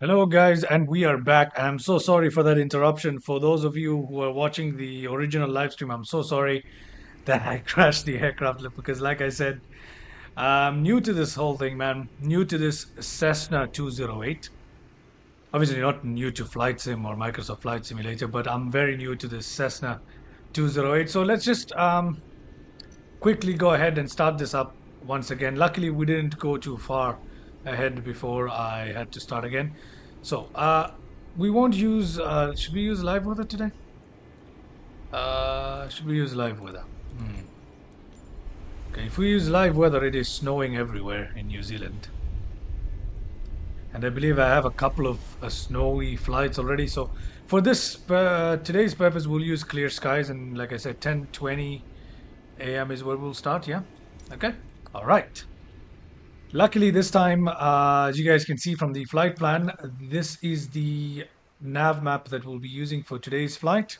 Hello, guys, and we are back. I'm so sorry for that interruption. For those of you who are watching the original live stream, I'm so sorry that I crashed the aircraft because, like I said, I'm new to this whole thing, man. New to this Cessna 208. Obviously, not new to Flight Sim or Microsoft Flight Simulator, but I'm very new to this Cessna 208. So let's just quickly go ahead and start this up once again. Luckily, we didn't go too far ahead before I had to start again. So, we won't use, should we use live weather today? Should we use live weather? Hmm. Okay, if we use live weather, it is snowing everywhere in New Zealand. And I believe I have a couple of snowy flights already. So for this, today's purpose, we'll use clear skies. And like I said, 10:20 a.m. is where we'll start, yeah? Okay, all right. Luckily, this time, as you guys can see from the flight plan, this is the nav map that we'll be using for today's flight.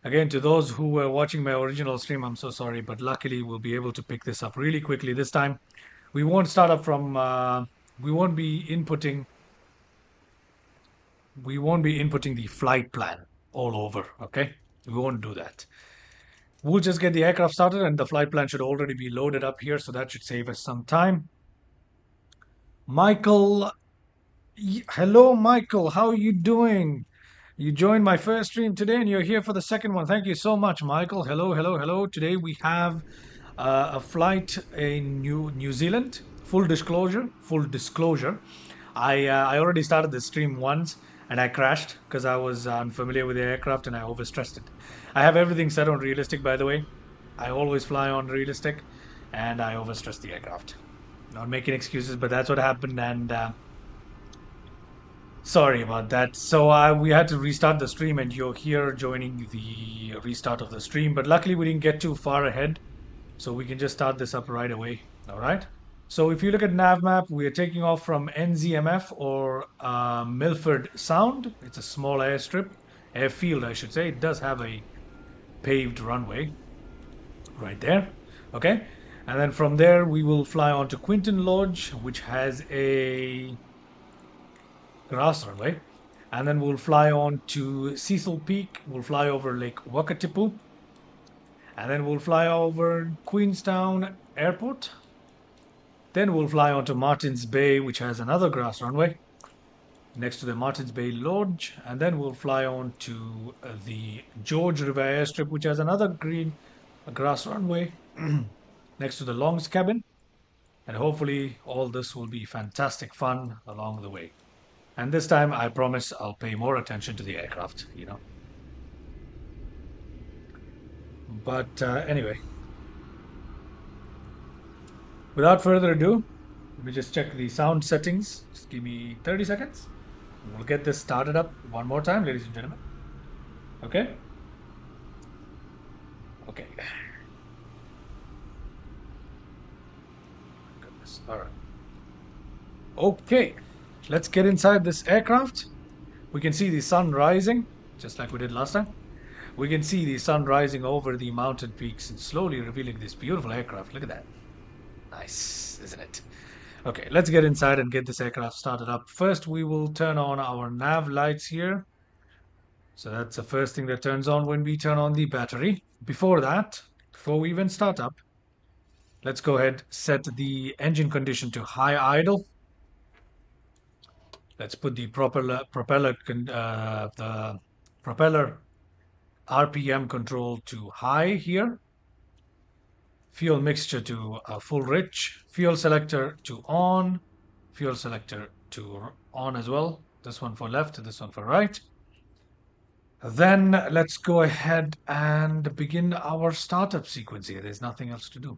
Again, to those who were watching my original stream, I'm so sorry, but luckily we'll be able to pick this up really quickly this time. We won't start up from, we won't be inputting, we won't be inputting the flight plan all over, okay? We won't do that. We'll just get the aircraft started and the flight plan should already be loaded up here, so that should save us some time. Michael, hello, Michael. How are you doing? You joined my first stream today and you're here for the second one. Thank you so much, Michael. Hello, hello, hello. Today we have a flight in New Zealand. Full disclosure. I already started the stream once and I crashed because I was unfamiliar with the aircraft and I overstressed it. I have everything set on realistic, by the way. I always fly on realistic and I overstressed the aircraft. Not making excuses, but that's what happened and sorry about that. So we had to restart the stream, and you're here joining the restart of the stream. But luckily, we didn't get too far ahead, so we can just start this up right away. All right. So if you look at nav map, we are taking off from NZMF or Milford Sound. It's a small airstrip, airfield, I should say. It does have a paved runway right there. Okay. And then from there, we will fly on to Quinton Lodge, which has a grass runway. And then we'll fly on to Cecil Peak. We'll fly over Lake Wakatipu. And then we'll fly over Queenstown Airport. Then we'll fly on to Martins Bay, which has another grass runway next to the Martins Bay Lodge. And then we'll fly on to the George River Airstrip, which has another green grass runway next to the Long's Cabin. And hopefully all this will be fantastic fun along the way. And this time, I promise I'll pay more attention to the aircraft, you know. But anyway, without further ado, let me just check the sound settings. Just give me 30 seconds. We'll get this started up one more time, ladies and gentlemen. Okay? Okay. Goodness. All right. Okay. Let's get inside this aircraft. We can see the sun rising, just like we did last time. We can see the sun rising over the mountain peaks and slowly revealing this beautiful aircraft. Look at that. Nice, isn't it? Okay, let's get inside and get this aircraft started up. First, we will turn on our nav lights here. So that's the first thing that turns on when we turn on the battery. Before that, before we even start up, let's go ahead, set the engine condition to high idle. Let's put the the propeller RPM control to high here. Fuel mixture to full rich. Fuel selector to on. Fuel selector to on as well. This one for left, this one for right. Then let's go ahead and begin our startup sequence here. There's nothing else to do.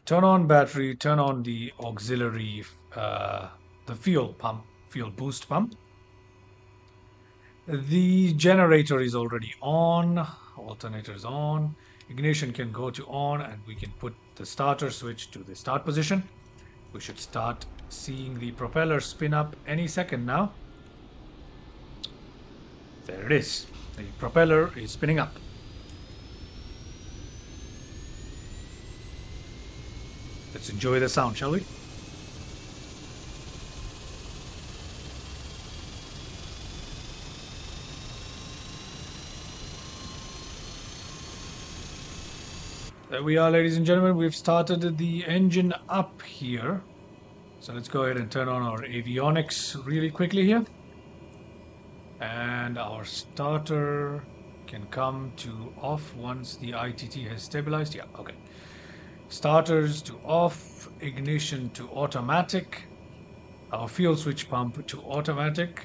Turn on battery, turn on the auxiliary, the fuel pump, fuel boost pump. The generator is already on, alternator is on. Ignition can go to on and we can put the starter switch to the start position. We should start seeing the propeller spin up any second now. There it is. The propeller is spinning up. Let's enjoy the sound, shall we? There we are, ladies and gentlemen. We've started the engine up here. So let's go ahead and turn on our avionics really quickly here. And our starter can come to off once the ITT has stabilized. Yeah, okay. Starters to off, ignition to automatic, our fuel switch pump to automatic,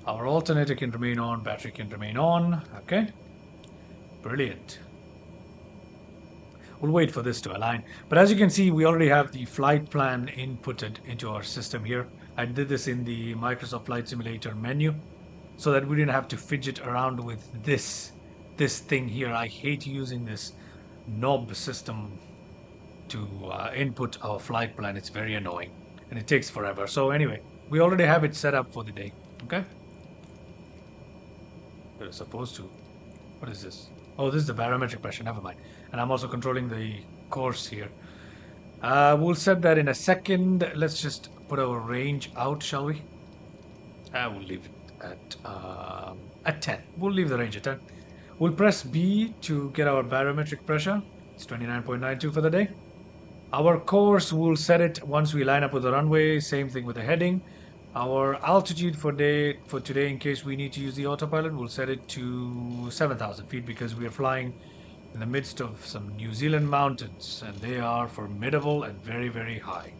our alternator can remain on, battery can remain on. Okay, brilliant. We'll wait for this to align. But as you can see, we already have the flight plan inputted into our system here. I did this in the Microsoft Flight Simulator menu so that we didn't have to fidget around with this thing here. I hate using this knob system to input our flight plan. It's very annoying and it takes forever. So anyway, we already have it set up for the day. Okay. We're supposed to. What is this? Oh, this is the barometric pressure. Never mind. And I'm also controlling the course here. We'll set that in a second. Let's just put our range out, shall we? We'll leave it at 10. We'll leave the range at 10. We'll press B to get our barometric pressure. It's 29.92 for the day. Our course, we'll set it once we line up with the runway. Same thing with the heading. Our altitude for today, in case we need to use the autopilot, we'll set it to 7,000 feet because we are flying in the midst of some New Zealand mountains and they are formidable and very, very high.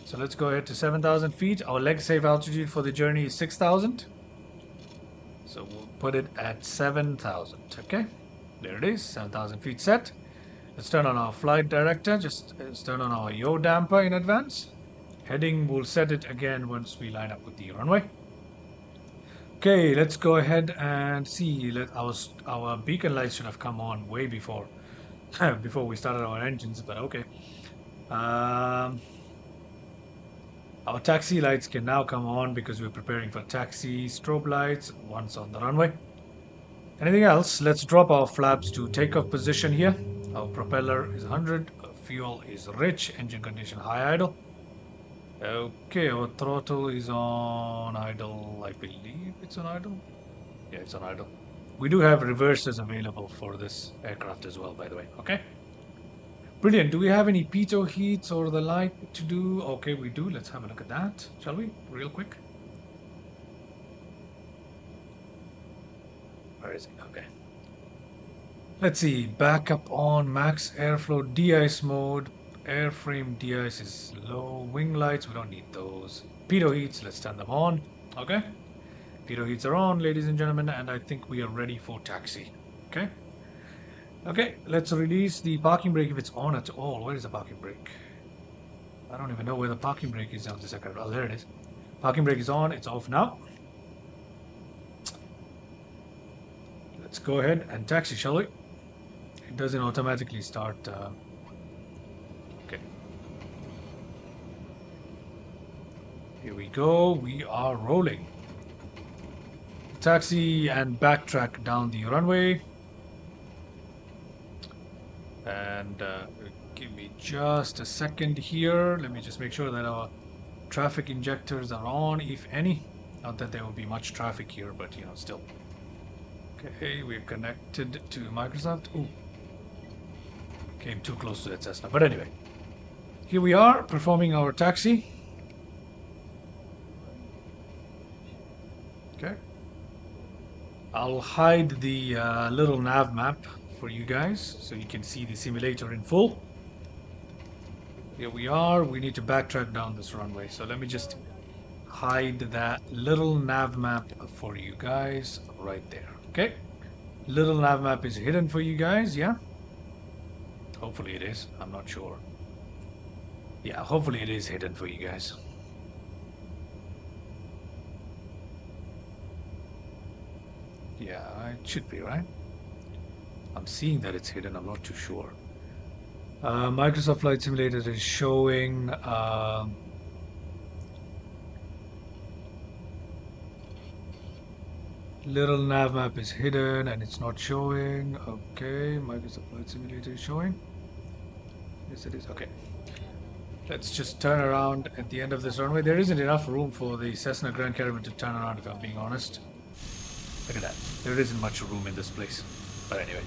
So let's go ahead to 7,000 feet. Our leg safe altitude for the journey is 6,000. So we'll put it at 7,000. Okay, there it is, 7,000 feet set. Let's turn on our flight director. Let's turn on our yaw damper in advance. Heading, we'll set it again once we line up with the runway. Okay, let's go ahead and see. Our beacon lights should have come on way before before we started our engines, but okay. Our taxi lights can now come on because we're preparing for taxi. Strobe lights once on the runway. Anything else? Let's drop our flaps to takeoff position here. Our propeller is 100. Fuel is rich. Engine condition high idle. Okay, our throttle is on idle. I believe it's on idle. Yeah, it's on idle. We do have reverses available for this aircraft as well, by the way. Okay. Brilliant. Do we have any pitot heats or the like to do? Okay, we do. Let's have a look at that, shall we? Real quick. Where is it? Okay. Let's see. Backup on, max airflow, de-ice mode. Airframe de-ice is low. Wing lights, we don't need those. Pitot heats, let's turn them on. Okay. Pitot heats are on, ladies and gentlemen, and I think we are ready for taxi. Okay. Okay, let's release the parking brake if it's on at all. Where is the parking brake? I don't even know where the parking brake is on this aircraft. Oh, there it is. Parking brake is on. It's off now. Let's go ahead and taxi, shall we? It doesn't automatically start. Okay. Here we go. We are rolling. Taxi and backtrack down the runway. And give me just a second here. Let me just make sure that our traffic injectors are on, if any. Not that there will be much traffic here, but you know, still. Okay, we're connected to Microsoft. Ooh. Came too close to that Cessna. But anyway, here we are performing our taxi. Okay. I'll hide the little nav map for you guys so you can see the simulator in full. Here we are. We need to backtrack down this runway. So let me just hide that little nav map for you guys right there. Okay. Little nav map is hidden for you guys, yeah? Hopefully it is. I'm not sure. Yeah, hopefully it is hidden for you guys. Yeah, it should be, right? I'm seeing that it's hidden. I'm not too sure. Microsoft Flight Simulator is showing little nav map is hidden and it's not showing. Okay, Microsoft Flight Simulator is showing. Yes, it is. Okay. Let's just turn around at the end of this runway. There isn't enough room for the Cessna Grand Caravan to turn around, if I'm being honest. Look at that. There isn't much room in this place. But anyway,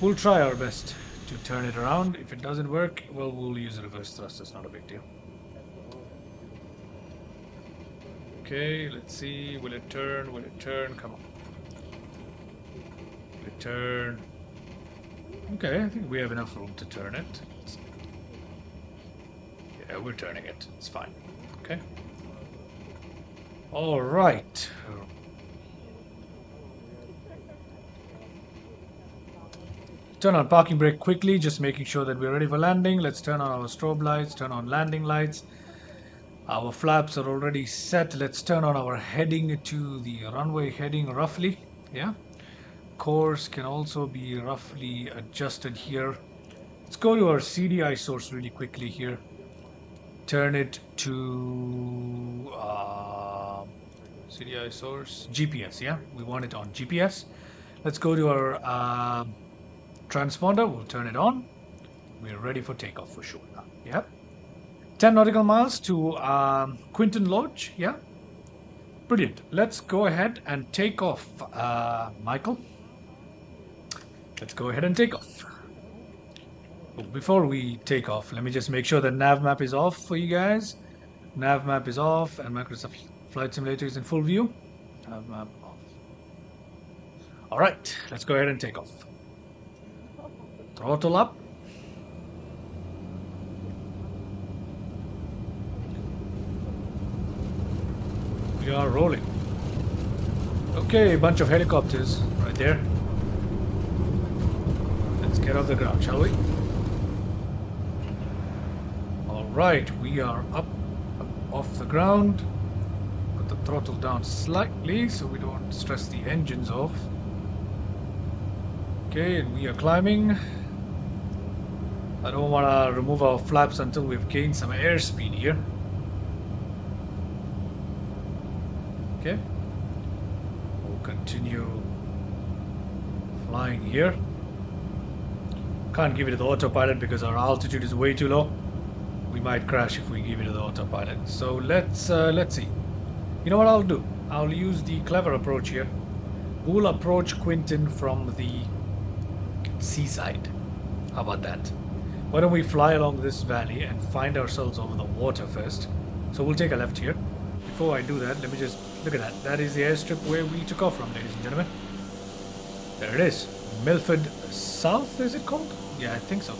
we'll try our best to turn it around. If it doesn't work, well, we'll use a reverse thrust. It's not a big deal. Okay, let's see. Will it turn? Will it turn? Come on. Will it turn? Okay, I think we have enough room to turn it. Yeah, we're turning it. It's fine. Okay. All right. Turn on parking brake quickly, just making sure that we're ready for landing. Let's turn on our strobe lights, turn on landing lights. Our flaps are already set. Let's turn on our heading to the runway heading roughly. Yeah. Course can also be roughly adjusted here. Let's go to our CDI source really quickly here. Turn it to CDI source, GPS, yeah? We want it on GPS. Let's go to our transponder. We'll turn it on. We're ready for takeoff for sure now. Yeah. 10 nautical miles to Quinton Lodge. Yeah. Brilliant. Let's go ahead and take off, Michael. Let's go ahead and take off. Before we take off, let me just make sure that nav map is off for you guys. Nav map is off and Microsoft Flight Simulator is in full view. Nav map off. All right, let's go ahead and take off. Throttle up. We are rolling. Okay, bunch of helicopters right there. Let's get off the ground, shall we? All right, we are up off the ground. Put the throttle down slightly so we don't stress the engines off. Okay, and we are climbing. I don't want to remove our flaps until we've gained some airspeed here. Okay, we'll continue flying here. Can't give it to the autopilot because our altitude is way too low. We might crash if we give it to the autopilot. So let's see. You know what I'll do? I'll use the clever approach here. We'll approach Quinton from the seaside. How about that? Why don't we fly along this valley and find ourselves over the water first? So we'll take a left here. Before I do that, let me just look at that. That is the airstrip where we took off from, ladies and gentlemen. There it is. Milford South, is it called? Yeah, I think so.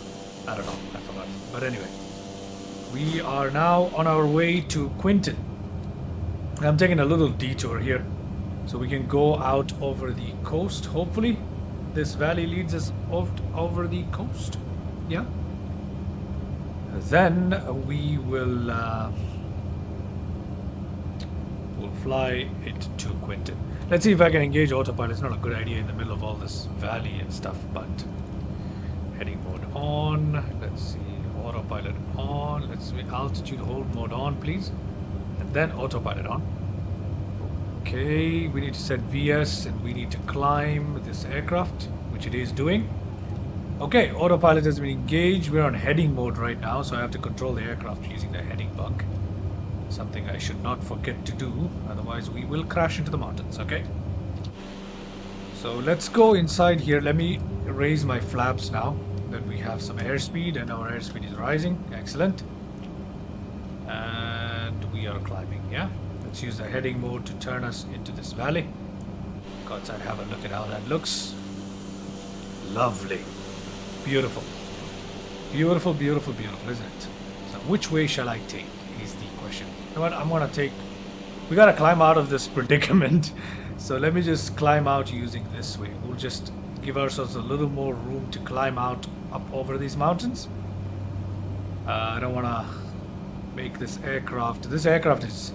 I don't know. I forgot. But anyway, we are now on our way to Quinton. I'm taking a little detour here so we can go out over the coast. Hopefully, this valley leads us over the coast. Yeah. Then we will we'll fly it to Quinton. Let's see if I can engage autopilot. It's not a good idea in the middle of all this valley and stuff, but heading mode on. Let's see, autopilot on. Let's see, altitude hold mode on, please, and then autopilot on. Okay, we need to set VS and we need to climb this aircraft, which it is doing. Okay, autopilot has been engaged. We're on heading mode right now, so I have to control the aircraft using the heading bug. Something I should not forget to do, otherwise we will crash into the mountains, okay? So let's go inside here. Let me raise my flaps now that we have some airspeed and our airspeed is rising. Excellent. And we are climbing, yeah? Let's use the heading mode to turn us into this valley. Go outside, have a look at how that looks. Lovely. Beautiful. Beautiful, beautiful, beautiful, isn't it? So which way shall I take is the question. You know what, I'm gonna take... We gotta climb out of this predicament. So let me just climb out using this way. We'll just give ourselves a little more room to climb out up over these mountains. I don't wanna make this aircraft... This aircraft is...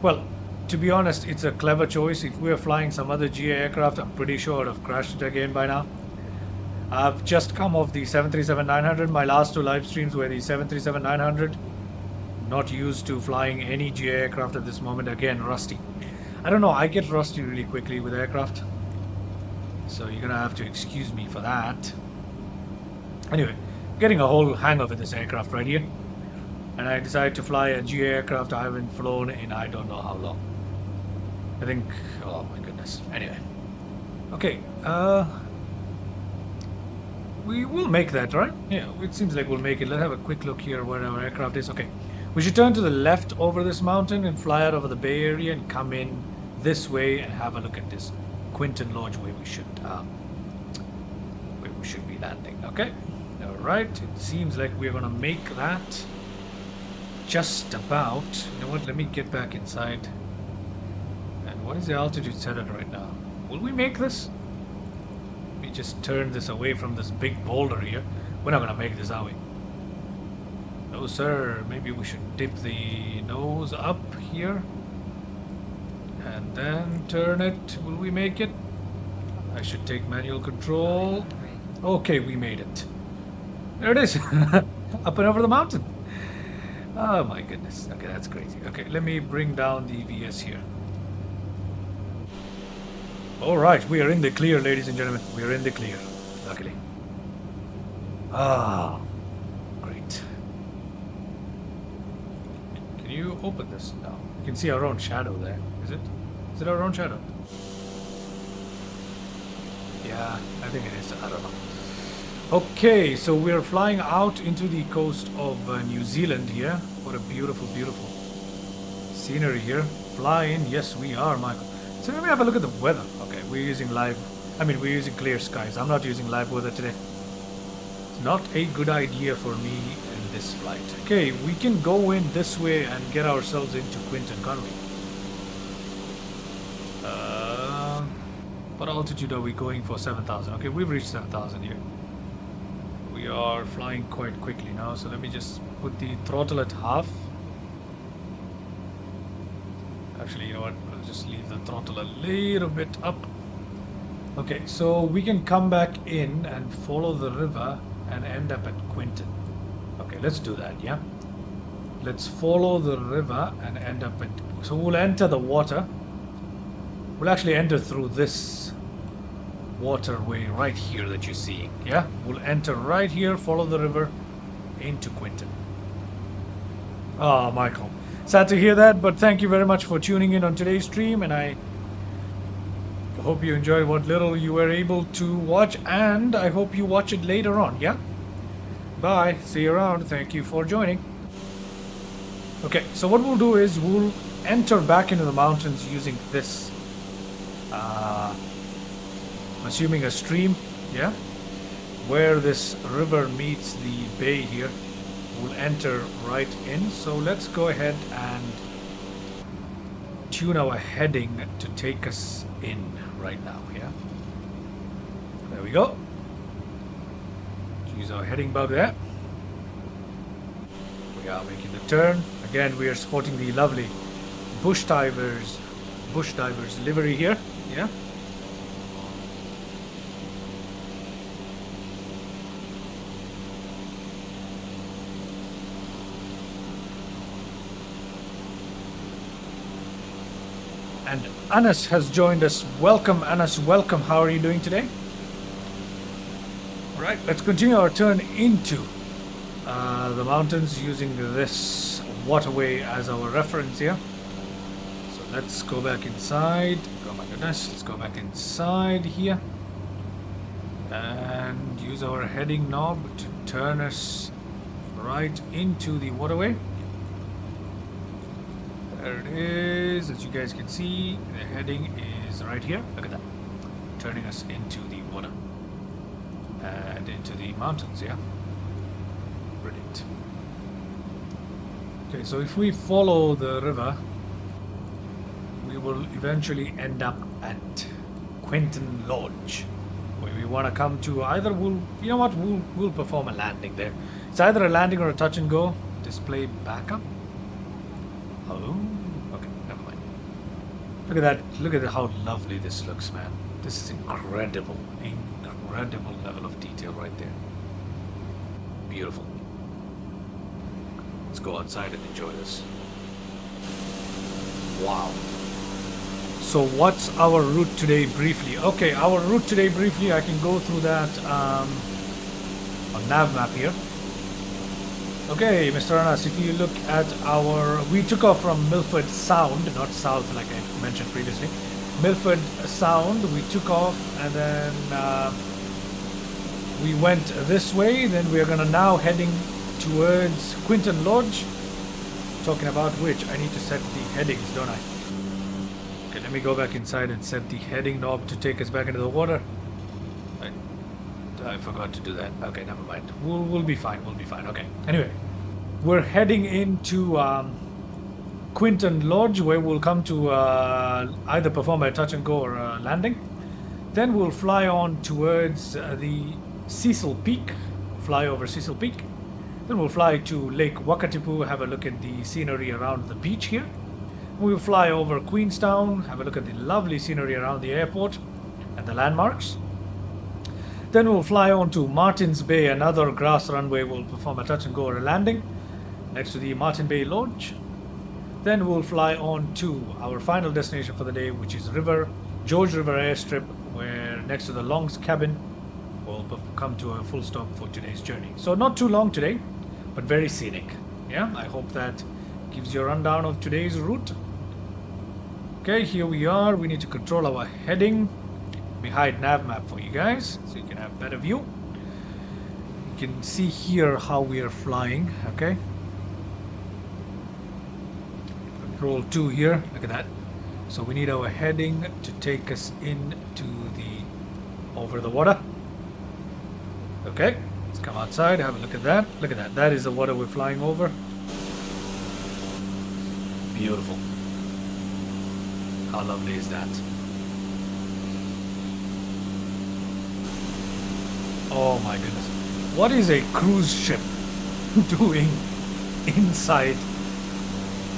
Well, to be honest, it's a clever choice. If we were flying some other GA aircraft, I'm pretty sure I'd have crashed it again by now. I've just come off the 737-900. My last two live streams were the 737-900. Not used to flying any GA aircraft at this moment. Again, rusty. I don't know, I get rusty really quickly with aircraft. So you're gonna have to excuse me for that. Anyway, getting a whole hang of this aircraft right here. And I decided to fly a GA aircraft I haven't flown in I don't know how long. I think, oh my goodness. Anyway. Okay, We will make that, right? Yeah, it seems like we'll make it. Let's have a quick look here where our aircraft is. Okay. We should turn to the left over this mountain and fly out over the Bay Area and come in this way and have a look at this Quinton Lodge where we should be landing. Okay. All right. It seems like we're gonna make that just about. You know what? Let me get back inside. And what is the altitude set at right now? Will we make this? Let me just turn this away from this big boulder here. We're not gonna make this, are we? No, sir. Maybe we should dip the nose up here. And then turn it. Will we make it? I should take manual control. Okay, we made it. There it is. Up and over the mountain. Oh my goodness. Okay, that's crazy. Okay, let me bring down the VS here. Alright, we are in the clear, ladies and gentlemen. We are in the clear. Luckily. Ah, great. Can you open this now? You can see our own shadow there. Is it? Is it our own shadow? Yeah, I think it is. I don't know. Okay, so we're flying out into the coast of New Zealand here. What a beautiful, beautiful scenery here. Fly in. Yes, we are, Michael. So let me have a look at the weather. Okay, we're using we're using clear skies. I'm not using live weather today. It's not a good idea for me in this flight. Okay, we can go in this way and get ourselves into Quinton, can't we? What altitude are we going for? 7,000. Okay, we've reached 7,000 here. We are flying quite quickly now, so let me just put the throttle at half. Actually, you know what? I'll just leave the throttle a little bit up. Okay, so we can come back in and follow the river and end up at Quinton. Okay, let's do that, yeah? Let's follow the river and end up at... So we'll enter the water. We'll actually enter through this waterway right here that you're seeing, yeah? We'll enter right here, follow the river into Quinton. Oh, Michael. Sad to hear that, but thank you very much for tuning in on today's stream, and I hope you enjoyed what little you were able to watch, and I hope you watch it later on, yeah? Bye. See you around. Thank you for joining. Okay, so what we'll do is we'll enter back into the mountains using this I'm assuming a stream, yeah, where this river meets the bay here. We'll enter right in, so let's go ahead and tune our heading to take us in right now, yeah. There we go. Use our heading bug there. We are making the turn. Again, we are sporting the lovely bush divers livery here, yeah. And Anas has joined us. Welcome, Anas. Welcome. How are you doing today? All right, let's continue our turn into the mountains using this waterway as our reference here. So let's go back inside. Oh my goodness. Let's go back inside here. And use our heading knob to turn us right into the waterway. There it is. As you guys can see, the heading is right here. Look at that. Turning us into the water. And into the mountains, yeah? Brilliant. Okay, so if we follow the river, we will eventually end up at Quinton Lodge, where we want to come to. Either we'll perform a landing there. It's either a landing or a touch and go. Display backup. Oh, okay, never mind. Look at that. Look at how lovely this looks, man. This is incredible. Incredible level of detail right there. Beautiful. Let's go outside and enjoy this. Wow. So what's our route today briefly? Okay, our route today briefly, I can go through that on nav map here. Okay, Mr. Anas, if you look at we took off from Milford Sound, not South like I mentioned we went this way, then we're gonna now heading towards Quinton Lodge. Talking about which, I need to set the headings, don't I? Okay, let me go back inside and set the heading knob to take us back into the water. I forgot to do that. Okay, never mind. We'll be fine. We'll be fine. Okay. Anyway, we're heading into Quinton Lodge, where we'll come to either perform a touch and go or a landing. Then we'll fly on towards the Cecil Peak, fly over Cecil Peak. Then we'll fly to Lake Wakatipu, have a look at the scenery around the beach here. We'll fly over Queenstown, have a look at the lovely scenery around the airport and the landmarks. Then we'll fly on to Martins Bay, another grass runway. We'll perform a touch and go or a landing next to the Martin Bay Lodge. Then we'll fly on to our final destination for the day, which is George River Airstrip, where next to the Long's Cabin, we'll come to a full stop for today's journey. So not too long today, but very scenic. Yeah, I hope that gives you a rundown of today's route. Okay, here we are. We need to control our heading. We hide nav map for you guys so you can have a better view. You can see here how we are flying. Okay, control 2 here, look at that. So we need our heading to take us into the over the water. Okay, let's come outside, have a look at that. Look at that, that is the water we're flying over. Beautiful. How lovely is that? Oh my goodness. What is a cruise ship doing inside?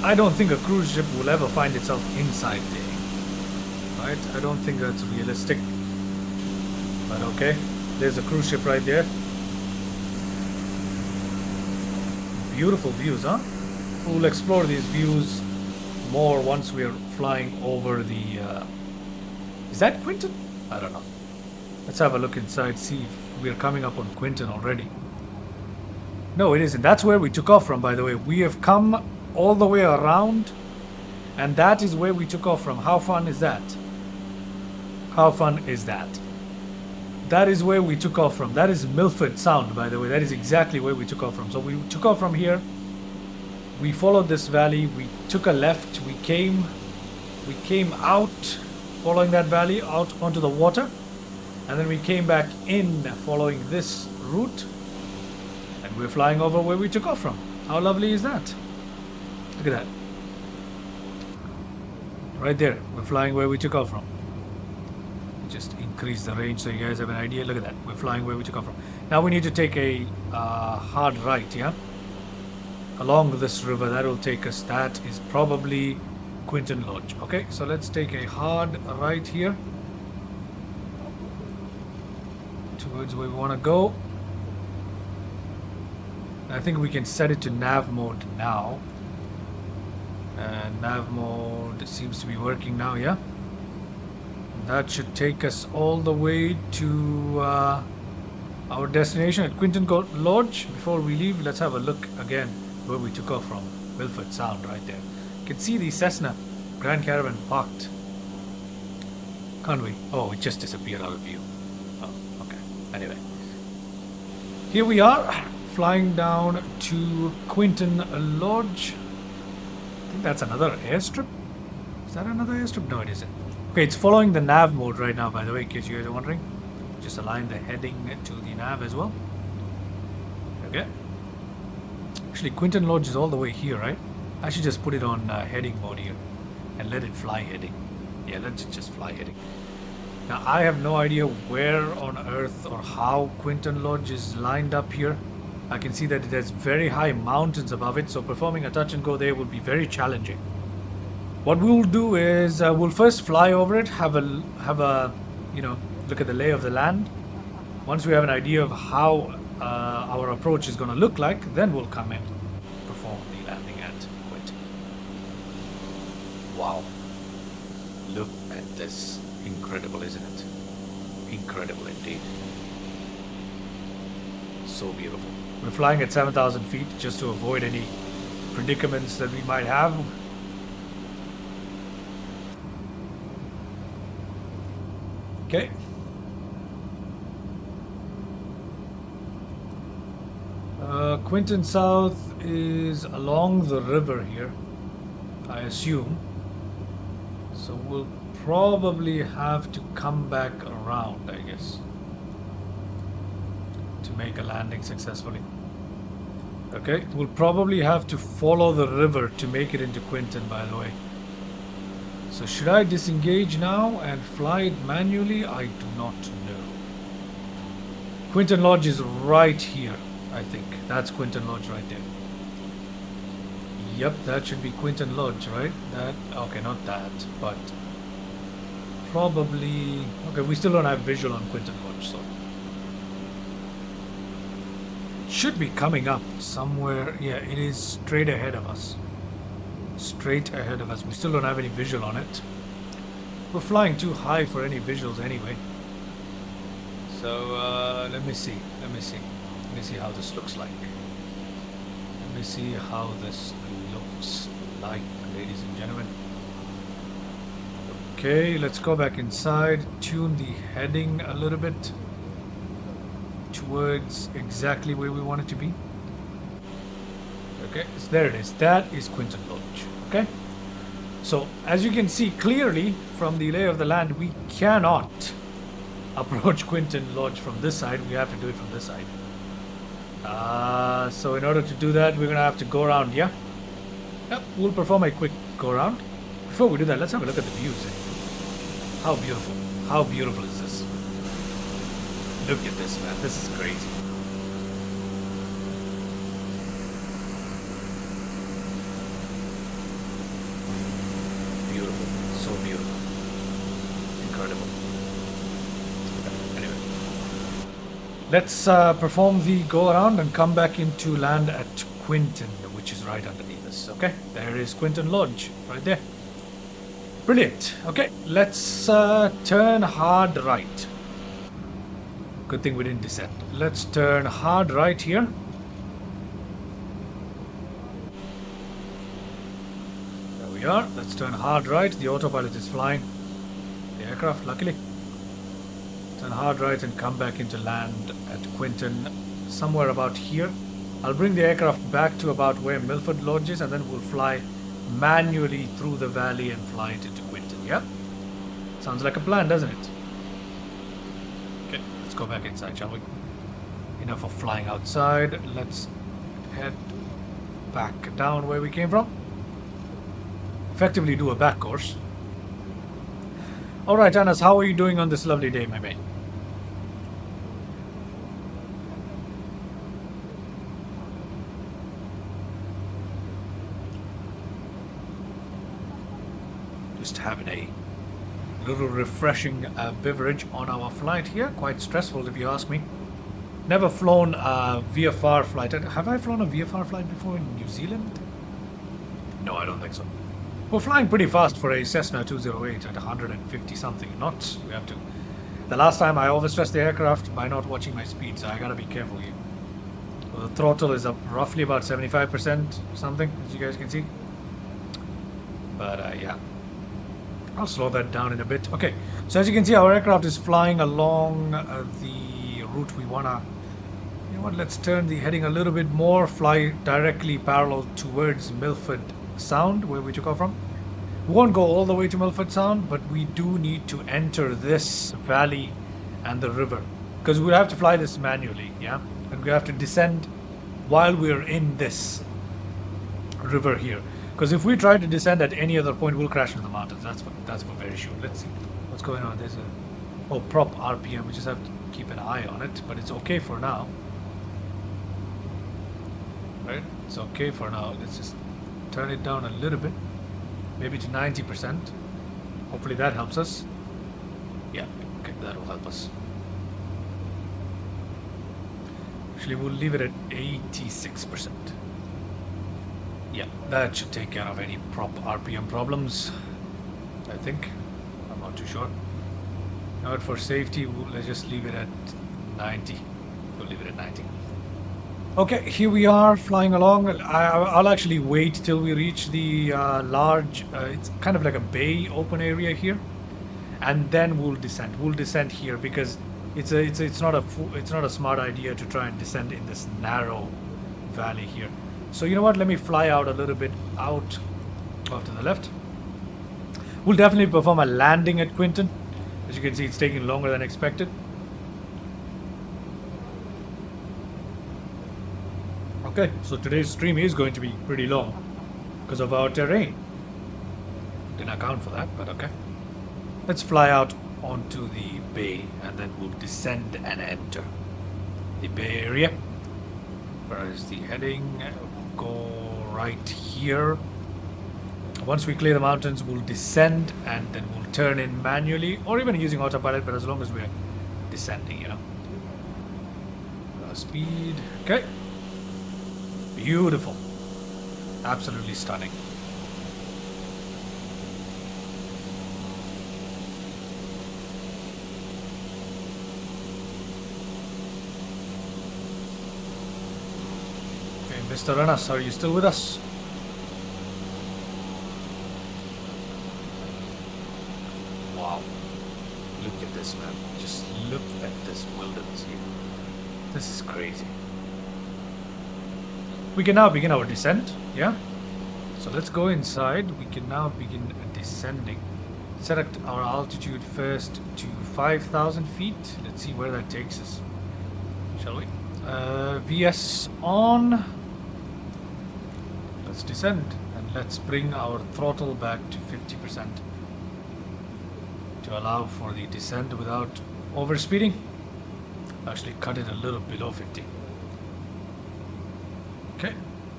I don't think a cruise ship will ever find itself inside there. Right? I don't think that's realistic. But okay. There's a cruise ship right there. Beautiful views, huh? We'll explore these views more once we're flying over the... Is that Quinton? I don't know. Let's have a look inside, see if we're coming up on Quinton already. No, it isn't. That's where we took off from, by the way. We have come all the way around, and that is where we took off from. How fun is that? How fun is that? That is where we took off from. That is Milford Sound, by the way. That is exactly where we took off from. So we took off from here. We followed this valley. We took a left. We came out, following that valley, out onto the water. And then we came back in following this route, and we're flying over where we took off from. How lovely is that? Look at that. Right there, we're flying where we took off from. Just increase the range so you guys have an idea. Look at that, we're flying where we took off from. Now we need to take a hard right, yeah? Along this river, that will take us, that is probably Quinton Lodge. Okay, so let's take a hard right here. Towards where we want to go. I think we can set it to nav mode now. And nav mode seems to be working now, yeah? That should take us all the way to our destination at Quinton Lodge. Before we leave, let's have a look again where we took off from. Milford Sound right there. You can see the Cessna Grand Caravan parked. Can't we? Oh, it just disappeared out of view. Anyway, here we are, flying down to Quinton Lodge. I think that's another airstrip. Is that another airstrip? No, it isn't. Okay, it's following the nav mode right now, by the way, in case you guys are wondering. Just align the heading to the nav as well. Okay. Actually, Quinton Lodge is all the way here, right? I should just put it on heading mode here and let it fly heading. Yeah, let's just fly heading. Now, I have no idea where on earth or how Quinton Lodge is lined up here. I can see that it has very high mountains above it, so performing a touch and go there would be very challenging. What we'll do is we'll first fly over it, have a look at the lay of the land. Once we have an idea of how our approach is going to look like, then we'll come in, perform the landing at Quinton. Wow. Look at this. Incredible, isn't it? Incredible indeed. So beautiful. We're flying at 7,000 feet just to avoid any predicaments that we might have. Okay. Quinton South is along the river here, I assume. So we'll probably have to come back around, I guess, to make a landing successfully. Okay, we'll probably have to follow the river to make it into Quinton, by the way. So should I disengage now and fly it manually? I do not know. Quinton Lodge is right here, I think. That's Quinton Lodge right there. Yep, that should be Quinton Lodge, right? That, okay, not that, but probably... Okay, we still don't have visual on Quinton Lodge, so... Should be coming up somewhere. Yeah, it is straight ahead of us. Straight ahead of us. We still don't have any visual on it. We're flying too high for any visuals anyway. So let me see how this looks like. Let me see how this looks like, ladies and gentlemen. Okay, let's go back inside, tune the heading a little bit towards exactly where we want it to be. Okay, so there it is. That is Quinton Lodge. Okay, so as you can see clearly from the lay of the land, we cannot approach Quinton Lodge from this side. We have to do it from this side. So in order to do that, we're gonna have to go around. Yeah, yep, we'll perform a quick go around. Before we do that, let's have a look at the views. How beautiful! How beautiful is this? Look at this, man. This is crazy. Beautiful. So beautiful. Incredible. Okay, anyway. Let's perform the go around and come back into land at Quinton, which is right underneath us. Okay, there is Quinton Lodge right there. Brilliant. Okay, let's turn hard right. Good thing we didn't descend. Let's turn hard right here. There we are. Let's turn hard right. The autopilot is flying the aircraft, luckily. Turn hard right and come back into land at Quinton, somewhere about here. I'll bring the aircraft back to about where Milford Lodge is, and then we'll fly manually through the valley and fly it into Quinton. Yep. Sounds like a plan, doesn't it? Okay, let's go back inside, shall we? Enough of flying outside. Let's head back down where we came from. Effectively do a back course. Alright, Anas, how are you doing on this lovely day, my mate? Just having a little refreshing beverage on our flight here. Quite stressful, if you ask me. Never flown a VFR flight. Have I flown a VFR flight before in New Zealand? No, I don't think so. We're flying pretty fast for a Cessna 208 at 150 something knots. We have to. The last time I overstressed the aircraft by not watching my speed, so I gotta be careful here. So the throttle is up roughly about 75% something, as you guys can see. But yeah. I'll slow that down in a bit. Okay, so as you can see, our aircraft is flying along the route we wanna. You know what? Let's turn the heading a little bit more. Fly directly parallel towards Milford Sound, where we took off from. We won't go all the way to Milford Sound, but we do need to enter this valley and the river, because we'll have to fly this manually, yeah, and we have to descend while we're in this river here. Because if we try to descend at any other point, we'll crash into the mountains. That's for very sure. Let's see what's going on. There's a prop RPM. We just have to keep an eye on it, but it's okay for now. Right? It's okay for now. Let's just turn it down a little bit, maybe to 90%. Hopefully that helps us. Yeah, okay, that'll help us. Actually, we'll leave it at 86%. Yeah, that should take care of any prop RPM problems, I think. I'm not too sure. Now, for safety, let's just leave it at 90. We'll leave it at 90. Okay, here we are flying along. I'll actually wait till we reach the large, it's kind of like a bay open area here, and then we'll descend. We'll descend here because it's not a smart idea to try and descend in this narrow valley here. So you know what? Let me fly out a little bit out off to the left. We'll definitely perform a landing at Quinton. As you can see, it's taking longer than expected. Okay, so today's stream is going to be pretty long because of our terrain. Didn't account for that, but okay. Let's fly out onto the bay and then we'll descend and enter the bay area. Where is the heading? We'll go right here. Once we clear the mountains, we'll descend and then we'll turn in manually or even using autopilot, but as long as we're descending, you know. Speed. Okay. Beautiful. Absolutely stunning. Okay, Mr. Ranas, are you still with us? Wow. Look at this, man. Just look at this wilderness here. This is crazy. We can now begin our descent, yeah? So let's go inside. We can now begin descending. Select our altitude first to 5,000 feet. Let's see where that takes us. Shall we? VS on. Let's descend and let's bring our throttle back to 50% to allow for the descent without overspeeding. Actually cut it a little below 50. Okay,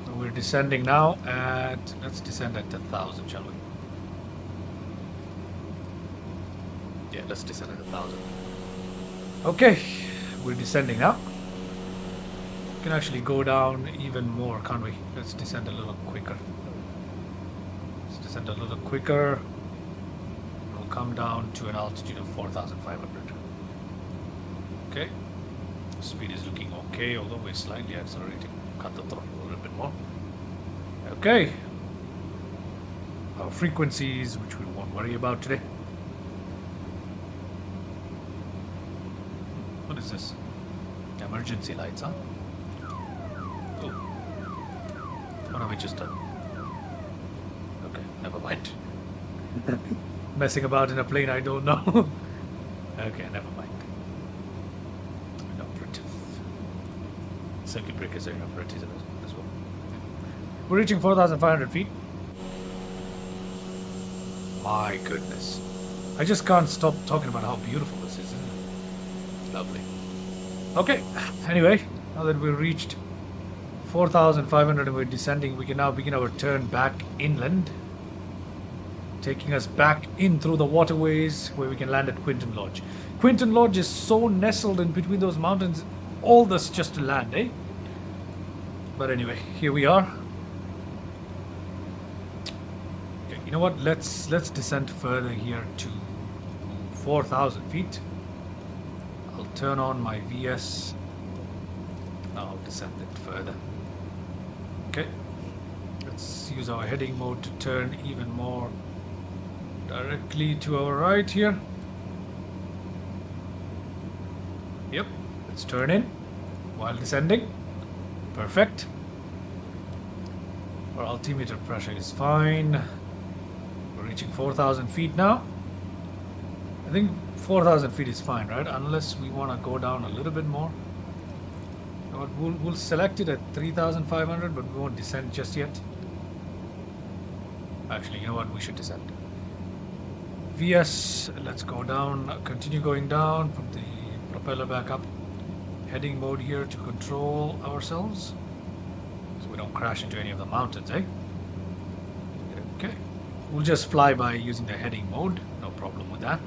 so we're descending now at, let's descend at 1,000, shall we? Yeah, let's descend at 1,000. Okay, we're descending now. We can actually go down even more, can't we? Let's descend a little quicker. Let's descend a little quicker. We'll come down to an altitude of 4,500. Okay, speed is looking okay, although we're slightly accelerating. Cut the throttle a little bit more. Okay. Our frequencies, which we won't worry about today. What is this? Emergency lights, huh? Oh. What have we just done? Okay, never mind. Messing about in a plane, I don't know. Okay, never mind. Inoperative. Circuit breakers are inoperative as well. We're reaching 4,500 feet. My goodness. I just can't stop talking about how beautiful this is, isn't it? Lovely. Okay, anyway, now that we've reached 4,500 and we're descending, we can now begin our turn back inland, taking us back in through the waterways where we can land at Quinton Lodge. Quinton Lodge is so nestled in between those mountains, all this just to land, eh? But anyway, here we are. Okay, you know what? Let's descend further here to 4,000 feet. I'll turn on my VS. Now I'll descend it further. Okay. Let's use our heading mode to turn even more directly to our right here. Yep. Let's turn in while descending. Perfect. Our altimeter pressure is fine. We're reaching 4,000 feet now. I think 4,000 feet is fine, right? Unless we want to go down a little bit more. We'll select it at 3,500, but we won't descend just yet. Actually, you know what? We should descend. VS, let's go down. Continue going down. Put the propeller back up. Heading mode here to control ourselves, so we don't crash into any of the mountains, eh? Okay. We'll just fly by using the heading mode. No problem with that.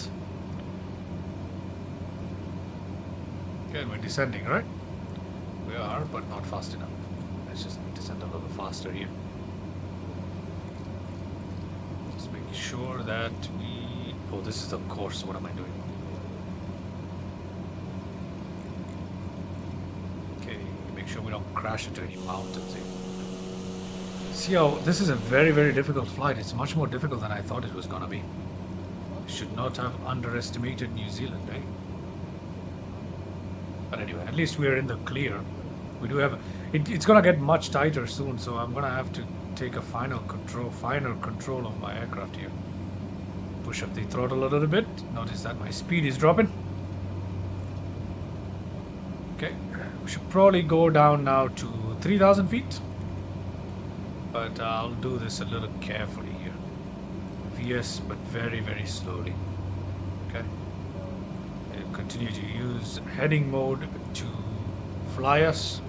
Okay, we're descending, right? We are, but not fast enough. Let's just descend a little faster here. Just make sure that we... Oh, this is the course. What am I doing? Okay, make sure we don't crash into any mountains here. See how this is a very, very difficult flight. It's much more difficult than I thought it was going to be. Should not have underestimated New Zealand, eh? But anyway, at least we are in the clear. We do have, It's gonna get much tighter soon, so I'm gonna have to take a final control of my aircraft here. Push up the throttle a little bit. Notice that my speed is dropping. Okay, we should probably go down now to 3,000 feet. But I'll do this a little carefully here. VS, but very, very slowly. Okay. And continue to use heading mode to fly us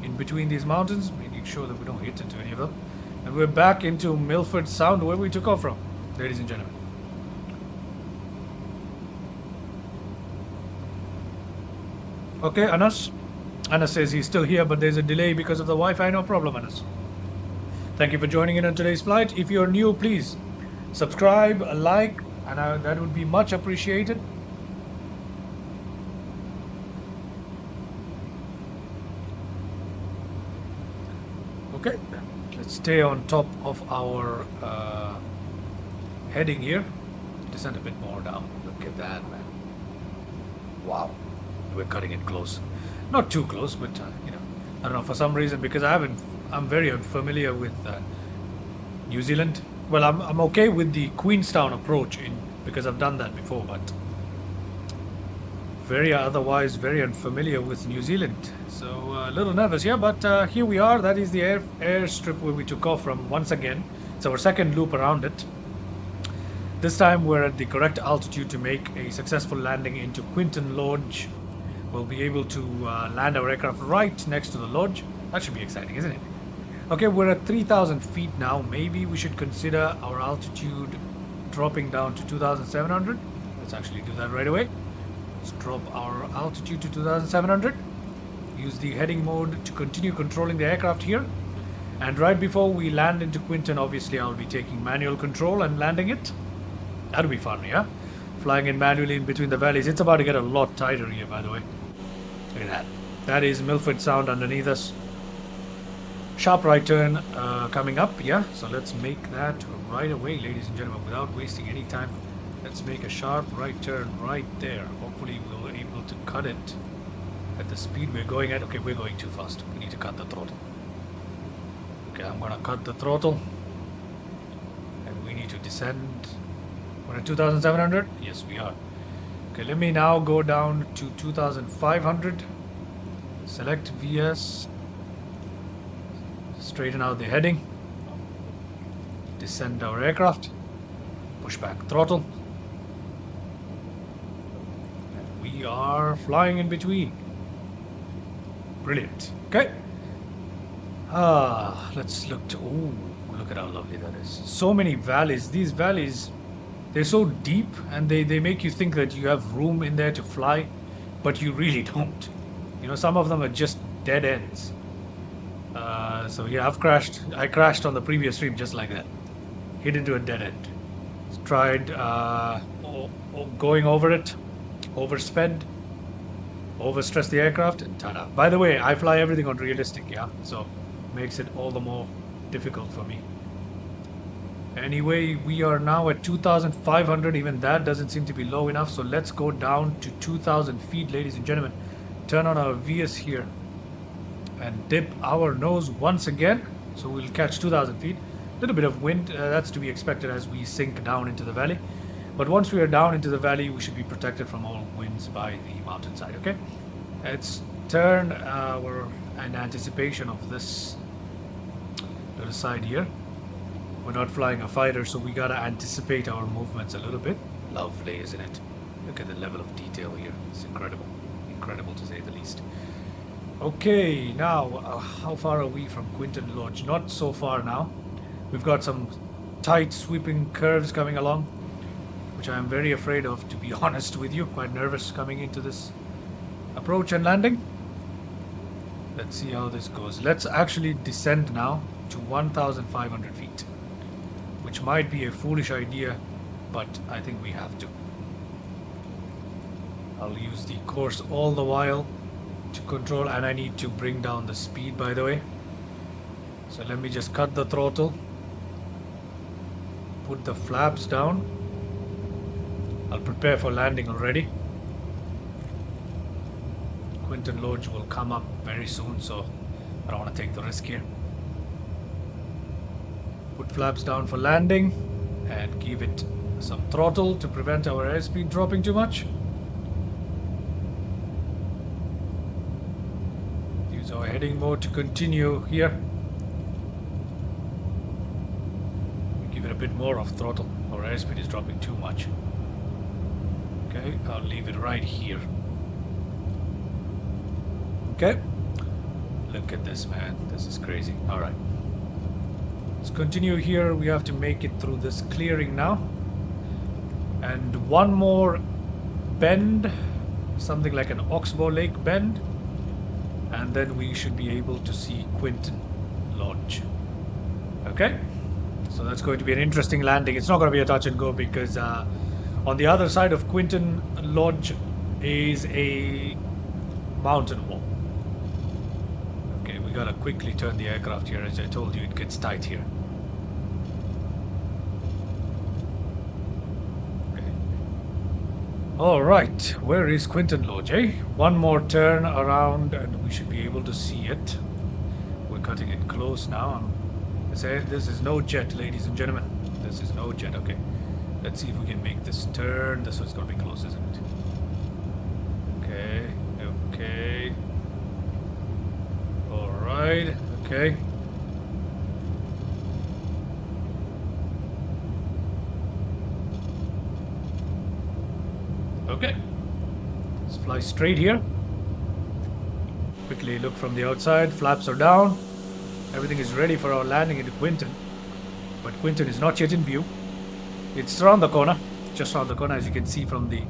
in between these mountains, making sure that we don't hit into any of them. And we're back into Milford Sound, where we took off from, ladies and gentlemen. Okay, Anas. Anas says he's still here, but there's a delay because of the Wi-Fi. No problem, Anas. Thank you for joining in on today's flight. If you're new, please subscribe, like, and that would be much appreciated. Okay, let's stay on top of our heading here. Descend a bit more down. Look at that, man. Wow, we're cutting it close. Not too close, but you know, I don't know, for some reason, because I'm very unfamiliar with New Zealand. Well, I'm okay with the Queenstown approach because I've done that before, but otherwise very unfamiliar with New Zealand. So a little nervous here, but here we are. That is the airstrip where we took off from once again. It's our second loop around it. This time we're at the correct altitude to make a successful landing into Quinton Lodge. We'll be able to land our aircraft right next to the lodge. That should be exciting, isn't it? Okay, we're at 3,000 feet now. Maybe we should consider our altitude dropping down to 2,700. Let's actually do that right away. Let's drop our altitude to 2,700. Use the heading mode to continue controlling the aircraft here. And right before we land into Quinton, obviously I'll be taking manual control and landing it. That'll be fun, yeah? Flying in manually in between the valleys. It's about to get a lot tighter here, by the way. Look at that. That is Milford Sound underneath us. Sharp right turn coming up, yeah? So let's make that right away, ladies and gentlemen, without wasting any time. Let's make a sharp right turn right there. Hopefully we'll be able to cut it at the speed we're going at. Okay, we're going too fast. We need to cut the throttle. Okay, I'm gonna cut the throttle. And we need to descend. We're at 2,700? Yes, we are. Okay, let me now go down to 2,500. Select VS. Straighten out the heading. Descend our aircraft. Push back throttle. And we are flying in between. Brilliant. Okay. Let's look to... Oh, look at how lovely that is. So many valleys. These valleys... They're so deep, and they make you think that you have room in there to fly, but you really don't. You know, some of them are just dead ends. So yeah, I crashed on the previous stream just like that. Hit into a dead end. Tried going over it, oversped, overstressed the aircraft, and ta-da. By the way, I fly everything on realistic, yeah? So makes it all the more difficult for me. Anyway, we are now at 2,500. Even that doesn't seem to be low enough. So let's go down to 2,000 feet, ladies and gentlemen. Turn on our VS here and dip our nose once again. So we'll catch 2,000 feet. A little bit of wind. That's to be expected as we sink down into the valley. But once we are down into the valley, we should be protected from all winds by the mountainside, okay? Let's turn in anticipation of this little side here. We're not flying a fighter, so we gotta anticipate our movements a little bit. Lovely, isn't it? Look at the level of detail here. It's incredible. Incredible to say the least. Okay, now, how far are we from Quinton Lodge? Not so far now. We've got some tight sweeping curves coming along, which I am very afraid of, to be honest with you. Quite nervous coming into this approach and landing. Let's see how this goes. Let's actually descend now to 1,500 feet. Which might be a foolish idea, but I think we have to. I'll use the course all the while to control, and I need to bring down the speed, by the way. So let me just cut the throttle, put the flaps down. I'll prepare for landing already. Quinton Lodge will come up very soon, so I don't want to take the risk here. Put flaps down for landing and give it some throttle to prevent our airspeed dropping too much. Use our heading mode to continue here. Give it a bit more of throttle. Our airspeed is dropping too much. Okay, I'll leave it right here. Okay. Look at this, man. This is crazy. Alright. Let's continue here. We have to make it through this clearing now. And one more bend. Something like an Oxbow Lake bend. And then we should be able to see Quinton Lodge. Okay? So that's going to be an interesting landing. It's not going to be a touch and go because on the other side of Quinton Lodge is a mountain wall. Okay, we gotta quickly turn the aircraft here. As I told you, it gets tight here. Okay. Alright, where is Quinton Lodge, eh? One more turn around and we should be able to see it. We're cutting it close now. This is no jet, ladies and gentlemen. This is no jet, okay. Let's see if we can make this turn. This one's gonna be close, isn't it? Okay, okay. Alright, okay. Okay. Let's fly straight here. Quickly look from the outside. Flaps are down. Everything is ready for our landing into Quinton. But Quinton is not yet in view. It's around the corner. Just around the corner, as you can see from the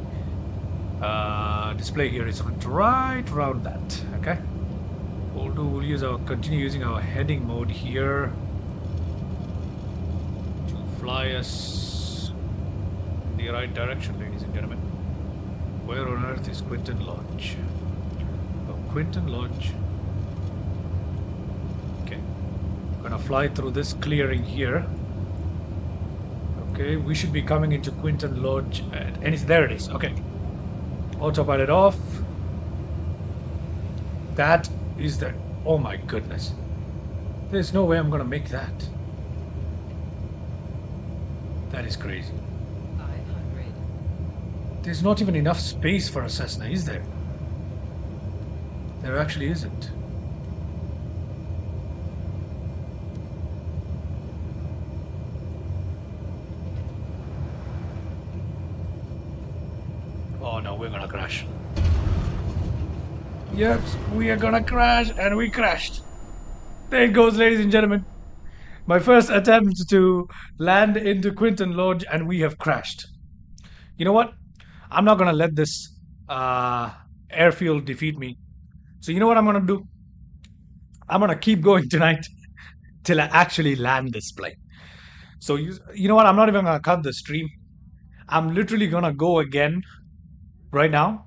display here. It's right around that. Okay. We'll continue using our heading mode here to fly us in the right direction, ladies and gentlemen. Where on earth is Quinton Lodge? Oh, Quinton Lodge. Okay. I'm gonna fly through this clearing here. Okay, we should be coming into Quinton Lodge and there it is. Okay. Autopilot off. That is the... Oh my goodness. There's no way I'm gonna make that. That is crazy. 500. There's not even enough space for a Cessna, is there? There actually isn't. Oh no, we're gonna crash. Yep, we are gonna crash, and we crashed. There it goes, ladies and gentlemen. My first attempt to land into Quinton Lodge, and we have crashed. You know what? I'm not gonna let this airfield defeat me. So you know what I'm gonna do? I'm gonna keep going tonight till I actually land this plane. So you know what? I'm not even gonna cut the stream. I'm literally gonna go again right now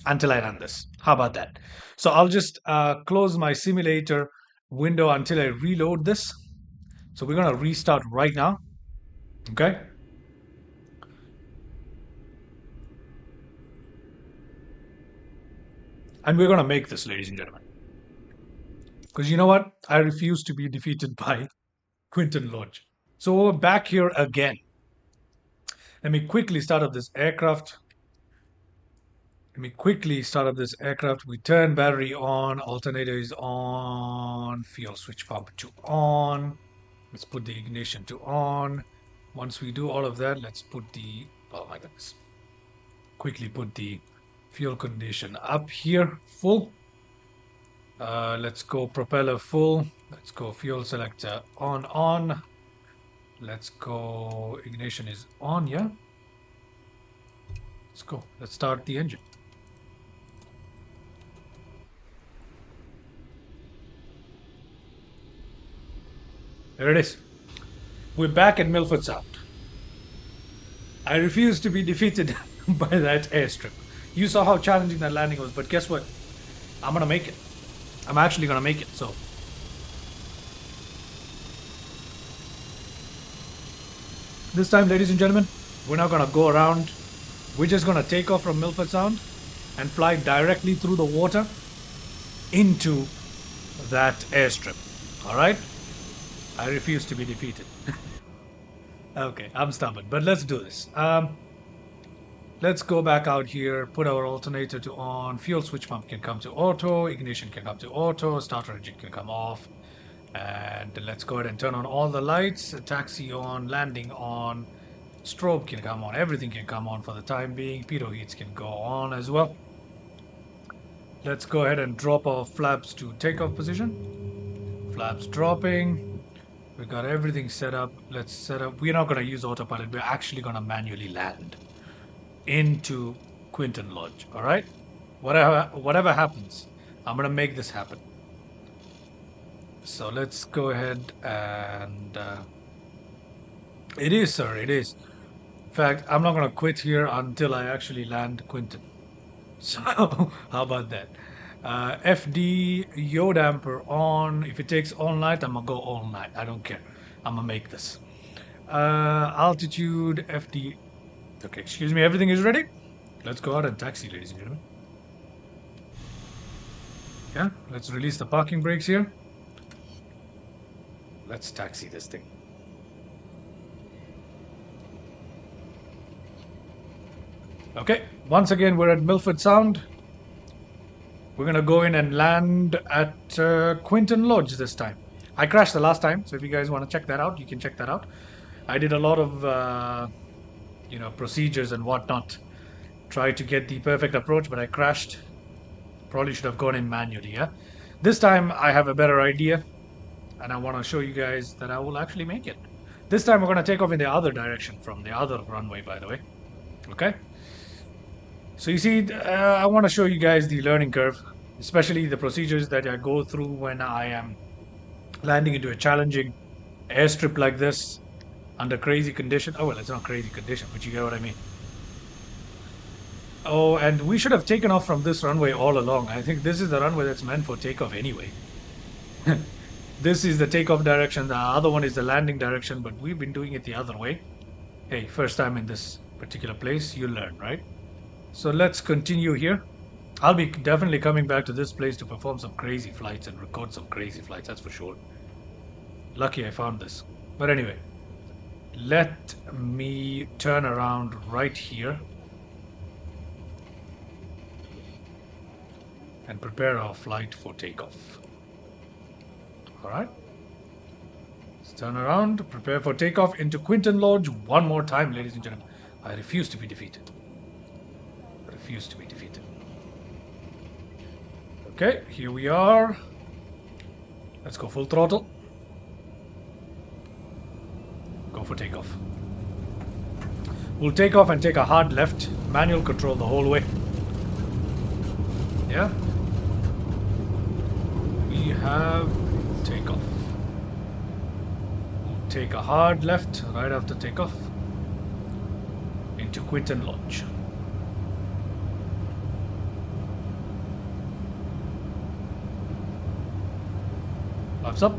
until I run this. How about that? So I'll just close my simulator window until I reload this. So we're gonna restart right now. Okay. And we're gonna make this, ladies and gentlemen. Because you know what? I refuse to be defeated by Quinton Lodge. So we're back here again. Let me quickly start up this aircraft. We turn battery on, alternator is on, fuel switch pump to on. Let's put the ignition to on. Once we do all of that, let's put the, oh my goodness. Quickly put the fuel condition up here, full. Let's go propeller full. Let's go fuel selector on. Let's go, ignition is on, yeah? Let's go, let's start the engine. There it is. We're back at Milford Sound. I refuse to be defeated by that airstrip. You saw how challenging that landing was, but guess what? I'm gonna make it. I'm actually gonna make it, so. This time, ladies and gentlemen, we're not gonna go around. We're just gonna take off from Milford Sound and fly directly through the water into that airstrip. All right? I refuse to be defeated. Okay, I'm stubborn, but let's do this. Let's go back out here, put our alternator to on, fuel switch pump can come to auto, ignition can come to auto, starter engine can come off, and let's go ahead and turn on all the lights, taxi on, landing on, strobe can come on, everything can come on for the time being, pitot heats can go on as well. Let's go ahead and drop our flaps to takeoff position. Flaps dropping. We got everything set up. Let's set up. We're not going to use autopilot. We're actually going to manually land into Quinton Lodge. All right? Whatever happens, I'm going to make this happen. So let's go ahead and... it is, sir. It is. In fact, I'm not going to quit here until I actually land Quinton. So, how about that? FD yaw damper on. If it takes all night, I'm gonna go all night. I don't care. I'm gonna make this. Altitude FD. Okay, excuse me. Everything is ready. Let's go out and taxi, ladies and gentlemen. Yeah, let's release the parking brakes here. Let's taxi this thing. Okay, once again, we're at Milford Sound. We're gonna go in and land at Quinton Lodge this time. I crashed the last time, so if you guys want to check that out, you can check that out. I did a lot of, procedures and whatnot. Tried to get the perfect approach, but I crashed. Probably should have gone in manually, yeah? This time, I have a better idea, and I want to show you guys that I will actually make it. This time, we're gonna take off in the other direction from the other runway, by the way. Okay? So you see, I want to show you guys the learning curve, especially the procedures that I go through when I am landing into a challenging airstrip like this under crazy condition. Oh, well, it's not crazy condition, but you get what I mean. Oh, and we should have taken off from this runway all along. I think this is the runway that's meant for takeoff anyway. This is the takeoff direction. The other one is the landing direction, but we've been doing it the other way. Hey, first time in this particular place, you learn, right? So let's continue here. I'll be definitely coming back to this place to perform some crazy flights and record some crazy flights, that's for sure. Lucky I found this. But anyway, let me turn around right here and prepare our flight for takeoff. Alright. Let's turn around, prepare for takeoff into Quinton Lodge one more time, ladies and gentlemen. I refuse to be defeated. Refuse to be defeated. Okay, here we are. Let's go full throttle. Go for takeoff. We'll take off and take a hard left. Manual control the whole way. Yeah. We have takeoff. We'll take a hard left right after takeoff into Quinton Lodge. Flaps up.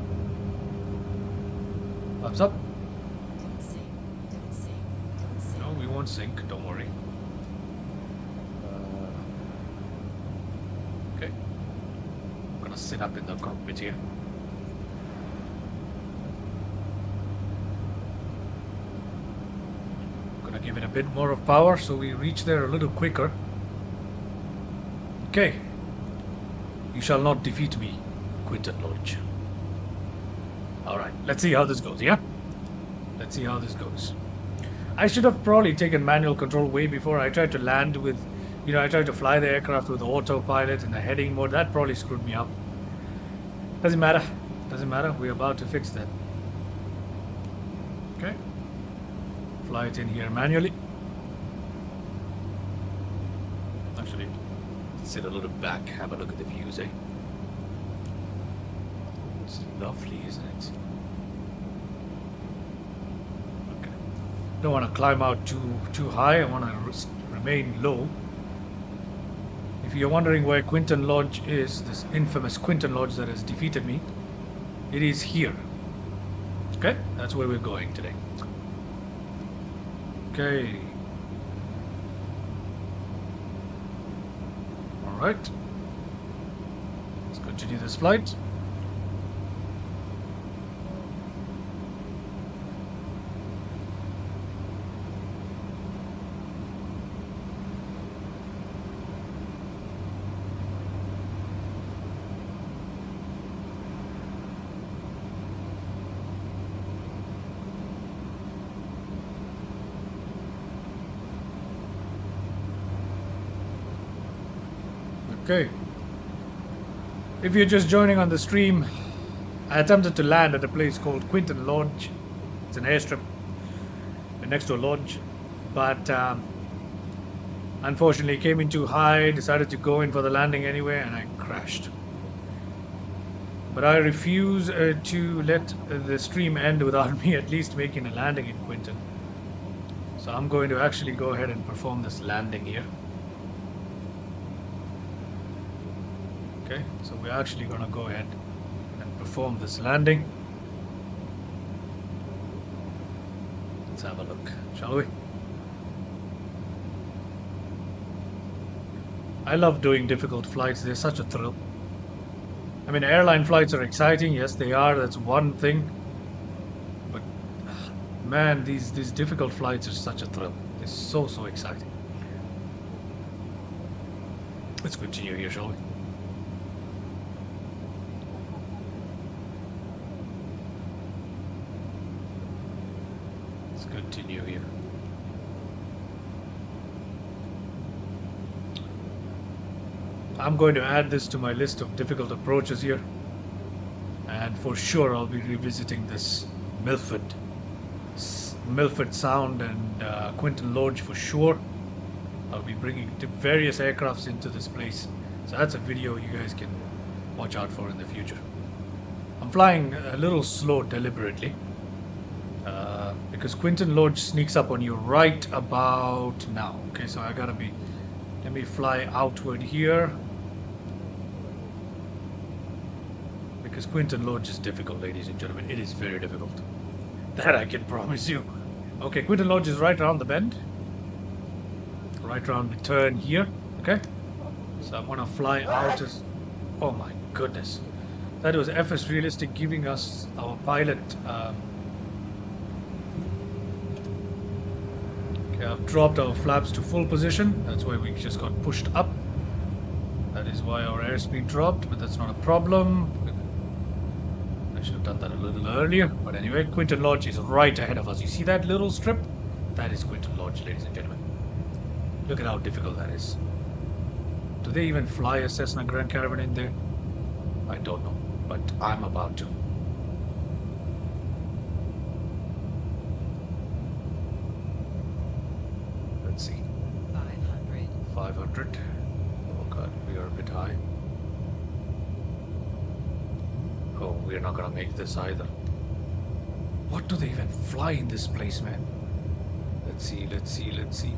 Flaps up. Don't sink, don't sink, don't sink. No, we won't sink, don't worry. Okay. I'm gonna sit up in the cockpit here. Gonna give it a bit more of power so we reach there a little quicker. Okay. You shall not defeat me, Quinton Lodge. Alright, let's see how this goes, yeah? Let's see how this goes. I should have probably taken manual control way before. I tried to land with, I tried to fly the aircraft with autopilot in the heading mode. That probably screwed me up. Doesn't matter. Doesn't matter. We're about to fix that. Okay. Fly it in here manually. Actually, sit a little back, have a look at the views, eh? It's lovely, isn't it? Okay. Don't want to climb out too high. I want to remain low. If you're wondering where Quinton Lodge is, this infamous Quinton Lodge that has defeated me, it is here. Okay, that's where we're going today. Okay. All right. Let's continue this flight. Okay. If you're just joining on the stream, I attempted to land at a place called Quinton Lodge. It's an airstrip next to a lodge, but unfortunately, it came in too high, decided to go in for the landing anyway, and I crashed. But I refuse to let the stream end without me at least making a landing in Quinton. So I'm going to actually go ahead and perform this landing here. Okay, so we're actually going to go ahead and perform this landing. Let's have a look, shall we? I love doing difficult flights. They're such a thrill. I mean, airline flights are exciting. Yes, they are. That's one thing. But man, these difficult flights are such a thrill. They're so exciting. Let's continue here, shall we? Let's continue here. I'm going to add this to my list of difficult approaches here. And for sure, I'll be revisiting this Milford Sound and Quinton Lodge for sure. I'll be bringing various aircrafts into this place. So that's a video you guys can watch out for in the future. I'm flying a little slow deliberately. Because Quinton Lodge sneaks up on you right about now. Okay, so let me fly outward here. Because Quinton Lodge is difficult, ladies and gentlemen. It is very difficult. That I can promise you. Okay, Quinton Lodge is right around the bend. Right around the turn here. Okay. So I'm gonna fly out as... Oh my goodness. That was FS Realistic giving us our pilot... Okay, I've dropped our flaps to full position. That's why we just got pushed up. That is why our airspeed dropped, but that's not a problem. I should have done that a little earlier. But anyway, Quinton Lodge is right ahead of us. You see that little strip? That is Quinton Lodge, ladies and gentlemen. Look at how difficult that is. Do they even fly a Cessna Grand Caravan in there? I don't know, but I'm about to. Let's see. 500. 500. Oh god, we are a bit high. Oh, we're not gonna make this either. What do they even fly in this place, man? Let's see, let's see, let's see.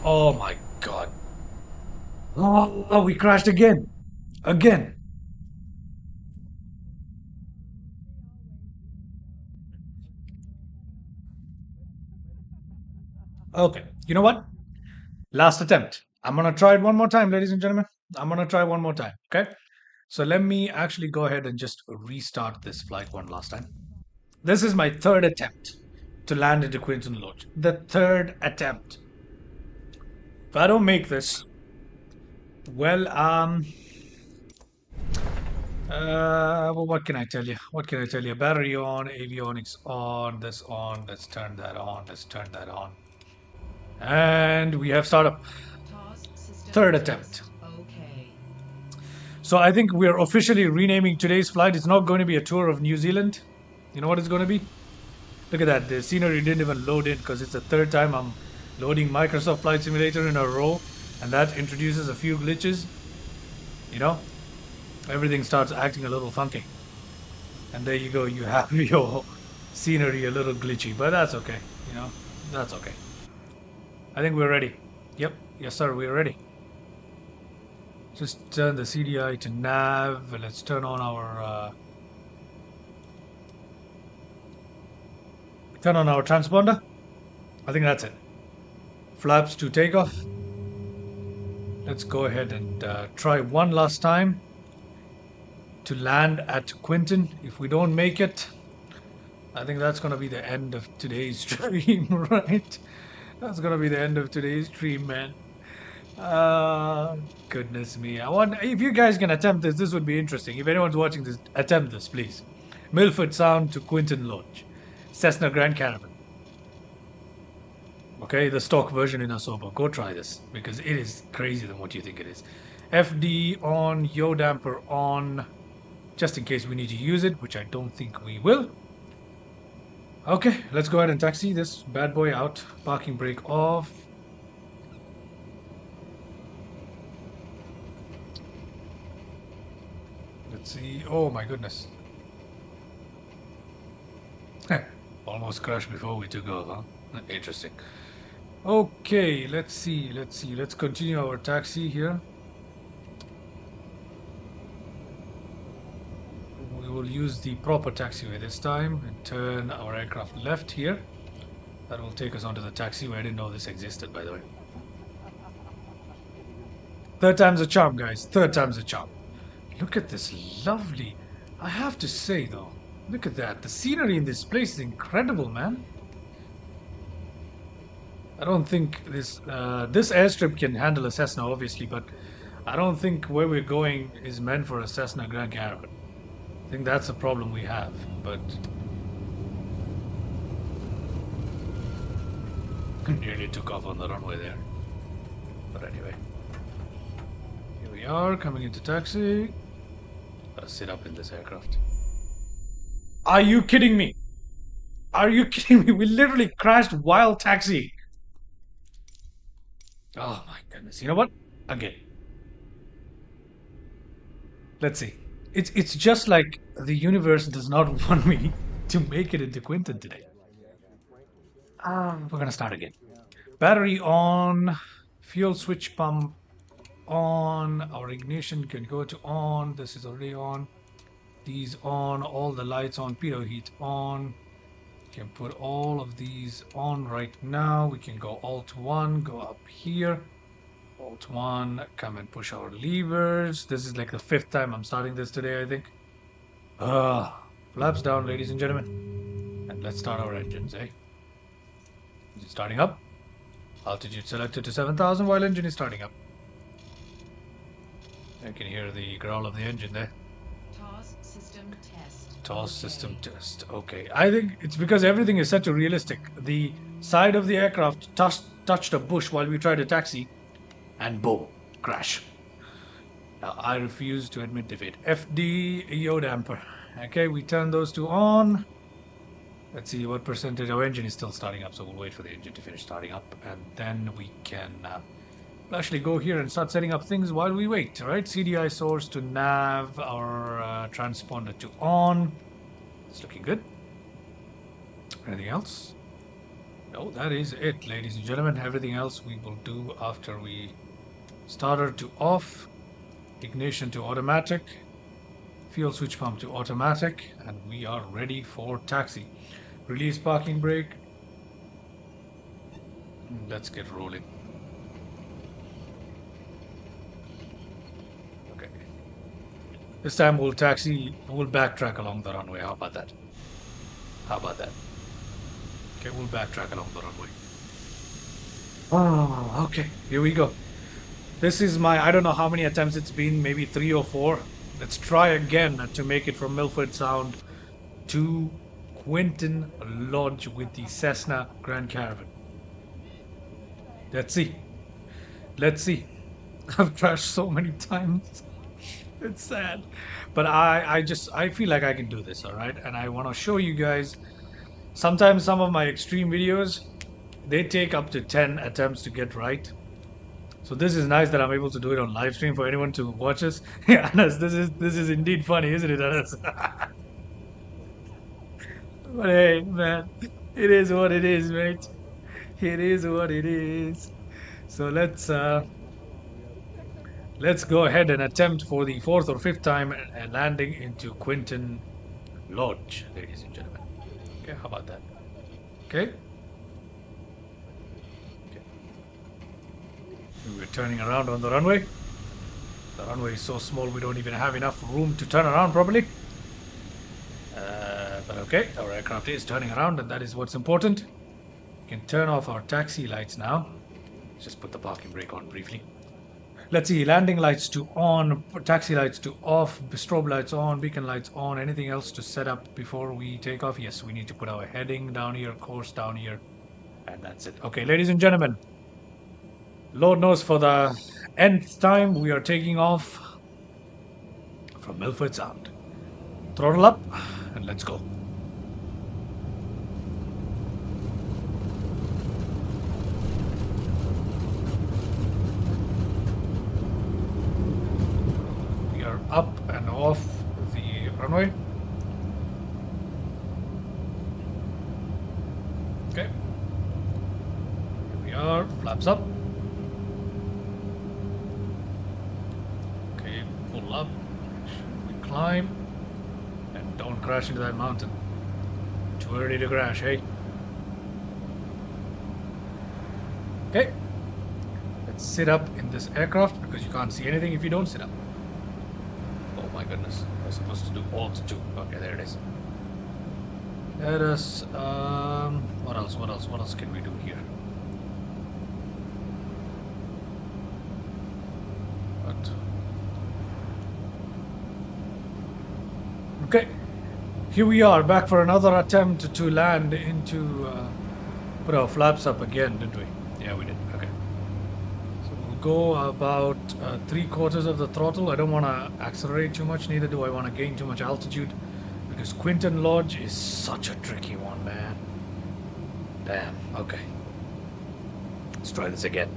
Oh my god. Oh, we crashed again. Again. Okay, you know what? Last attempt. I'm gonna try it one more time, ladies and gentlemen. I'm gonna try one more time, okay? So let me actually go ahead and just restart this flight one last time. This is my third attempt to land into Quinton Lodge. The third attempt. If I don't make this, well, well, what can I tell you? What can I tell you? Battery on, avionics on, this on, let's turn that on, let's turn that on. And we have startup. Third attempt. Okay. So I think we're officially renaming today's flight. It's not going to be a tour of New Zealand. You know what it's going to be? Look at that. The scenery didn't even load in because it's the third time I'm loading Microsoft Flight Simulator in a row. And that introduces a few glitches. You know? Everything starts acting a little funky. And there you go. You have your scenery a little glitchy. But that's okay. You know? That's okay. I think we're ready. Yep. Yes, sir. We're ready. Just turn the CDI to nav. Let's turn on our transponder. I think that's it. Flaps to takeoff. Let's go ahead and try one last time to land at Quinton. If we don't make it, I think that's going to be the end of today's stream, right? That's going to be the end of today's stream, man. Goodness me. I want, if you guys can attempt this, this would be interesting. If anyone's watching this, attempt this, please. Milford Sound to Quinton Lodge. Cessna Grand Caravan. Okay, the stock version in Asobo. Go try this because it is crazier than what you think it is. FD on, yaw damper on, just in case we need to use it, which I don't think we will. Okay, let's go ahead and taxi this bad boy out. Parking brake off. Let's see. Oh my goodness. Almost crashed before we took off, huh? Interesting. Okay, let's see. Let's continue our taxi here. We will use the proper taxiway this time and turn our aircraft left here. That will take us onto the taxiway. I didn't know this existed, by the way. Third time's a charm, guys. Third time's a charm. Look at this lovely. I have to say, though, look at that. The scenery in this place is incredible, man. I don't think this airstrip can handle a Cessna, obviously, but I don't think where we're going is meant for a Cessna Grand Caravan. I think that's a problem we have, but nearly took off on the runway there. But anyway, here we are coming into taxi. Gotta sit up in this aircraft. Are you kidding me? Are you kidding me? We literally crashed while taxiing. Oh my goodness. You know what? Again. Let's see. It's just like the universe does not want me to make it into Quinton today. We're gonna start again. Battery on, fuel switch pump on, our ignition can go to on, this is already on, these on, all the lights on, pitot heat on. We can put all of these on right now. We can go Alt 1, go up here. Alt 1, come and push our levers. This is like the 5th time I'm starting this today, I think. Flaps down, ladies and gentlemen. And let's start our engines, eh? Is it starting up? Altitude selected to 7,000 while engine is starting up. I can hear the growl of the engine there. TOS system test. TOS system test. Okay. I think it's because everything is set to realistic. The side of the aircraft touched a bush while we tried to taxi, and boom, crash. Now, I refuse to admit defeat. FD, yaw damper. Okay, we turn those two on. Let's see what percentage. Our engine is still starting up, so we'll wait for the engine to finish starting up, and then we can actually go here and start setting up things while we wait. All right, CDI source to nav, our transponder to on. It's looking good. Anything else? No, that is it, ladies and gentlemen. Everything else we will do after we starter to off, ignition to automatic, fuel switch pump to automatic, and we are ready for taxi. Release parking brake. Let's get rolling. Okay. This time we'll backtrack along the runway. How about that? How about that? Okay, we'll backtrack along the runway. Oh, okay. Here we go. This is I don't know how many attempts it's been, maybe 3 or 4. Let's try again to make it from Milford Sound to Quinton Lodge with the Cessna Grand Caravan. Let's see. Let's see. I've crashed so many times. It's sad. But I feel like I can do this, alright? And I want to show you guys. Sometimes some of my extreme videos, they take up to 10 attempts to get right. So this is nice that I'm able to do it on live stream for anyone to watch us. Yeah, Anas, this is indeed funny, isn't it, Anas? But hey, man, it is what it is, mate. It is what it is. So let's go ahead and attempt for the 4th or 5th time a landing into Quinton Lodge, ladies and gentlemen. Okay, how about that? Okay. We're turning around on the runway. The runway is so small we don't even have enough room to turn around properly. But okay, our aircraft is turning around, and that is what's important. We can turn off our taxi lights now. Let's just put the parking brake on briefly. Let's see, landing lights to on, taxi lights to off, strobe lights on, beacon lights on. Anything else to set up before we take off? Yes, we need to put our heading down here, course down here. And that's it. Okay, ladies and gentlemen, Lord knows for the nth time we are taking off from Milford Sound. Throttle up and let's go. We are up and off the runway. Okay. Here we are, flaps up. Okay, pull up. We climb. And don't crash into that mountain. Too early to crash, hey? Okay. Let's sit up in this aircraft because you can't see anything if you don't sit up. Oh my goodness. I was supposed to do Alt 2. Okay, there it is. Let us, what else can we do here? What? Okay, here we are, back for another attempt to land into, put our flaps up again, didn't we? Yeah, we did, okay. So we'll go about 3/4 of the throttle. I don't want to accelerate too much, neither do I want to gain too much altitude. Because Quinton Lodge is such a tricky one, man. Damn, okay. Let's try this again.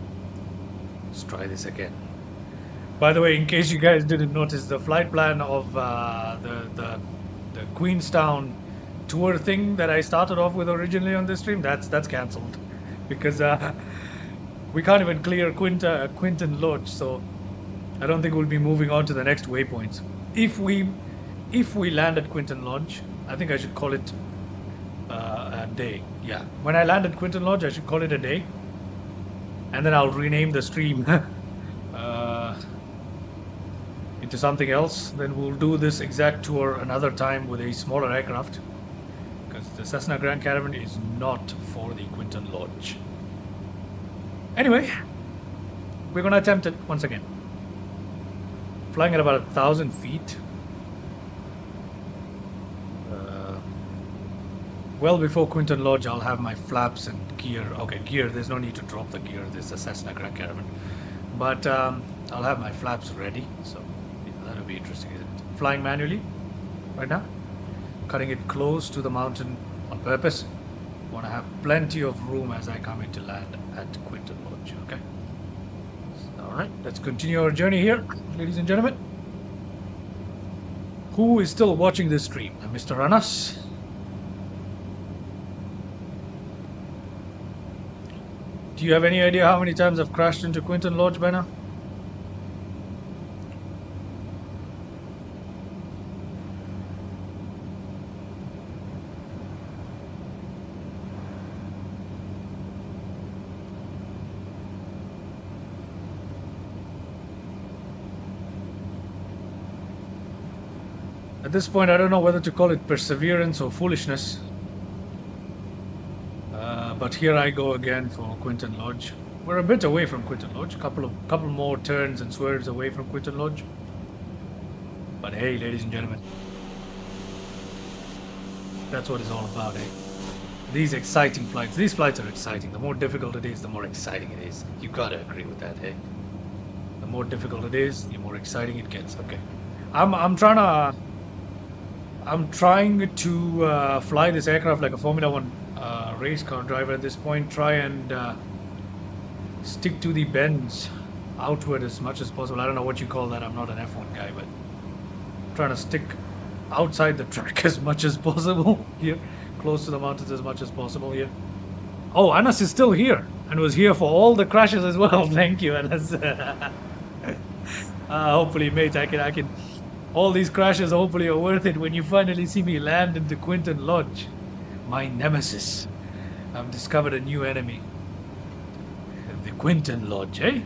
Let's try this again. By the way, in case you guys didn't notice, the flight plan of the Queenstown tour thing that I started off with originally on this stream, that's cancelled. Because we can't even clear Quinton Lodge, so I don't think we'll be moving on to the next waypoints. If we land at Quinton Lodge, I think I should call it a day. Yeah, when I land at Quinton Lodge, I should call it a day. And then I'll rename the stream into something else. Then we'll do this exact tour another time with a smaller aircraft. Because the Cessna Grand Caravan is not for the Quinton Lodge. Anyway, we're going to attempt it once again. Flying at about 1,000 feet. Well before Quinton Lodge, I'll have my flaps and gear. Okay, gear, there's no need to drop the gear. This is a Cessna Grand Caravan. But I'll have my flaps ready. So yeah, that'll be interesting, isn't it? Flying manually right now. Cutting it close to the mountain on purpose. Want to have plenty of room as I come into land at Quinton Lodge, okay? Alright, let's continue our journey here, ladies and gentlemen. Who is still watching this stream? Mr. Ranas? Do you have any idea how many times I've crashed into Quinton Lodge by now? At this point, I don't know whether to call it perseverance or foolishness. But here I go again for Quinton Lodge. We're a bit away from Quinton Lodge. Couple more turns and swerves away from Quinton Lodge. But hey, ladies and gentlemen, that's what it's all about, eh? These exciting flights. These flights are exciting. The more difficult it is, the more exciting it is. You gotta agree with that, eh? The more difficult it is, the more exciting it gets. Okay, I'm trying to fly this aircraft like a Formula One race car driver at this point. Try and stick to the bends outward as much as possible. I don't know what you call that. I'm not an F1 guy, but I'm trying to stick outside the track as much as possible here, close to the mountains as much as possible here. Oh, Anas is still here and was here for all the crashes as well. Thank you, Anas. Hopefully, mate, I can. All these crashes hopefully are worth it when you finally see me land into Quinton Lodge. My nemesis. I've discovered a new enemy. The Quinton Lodge, eh?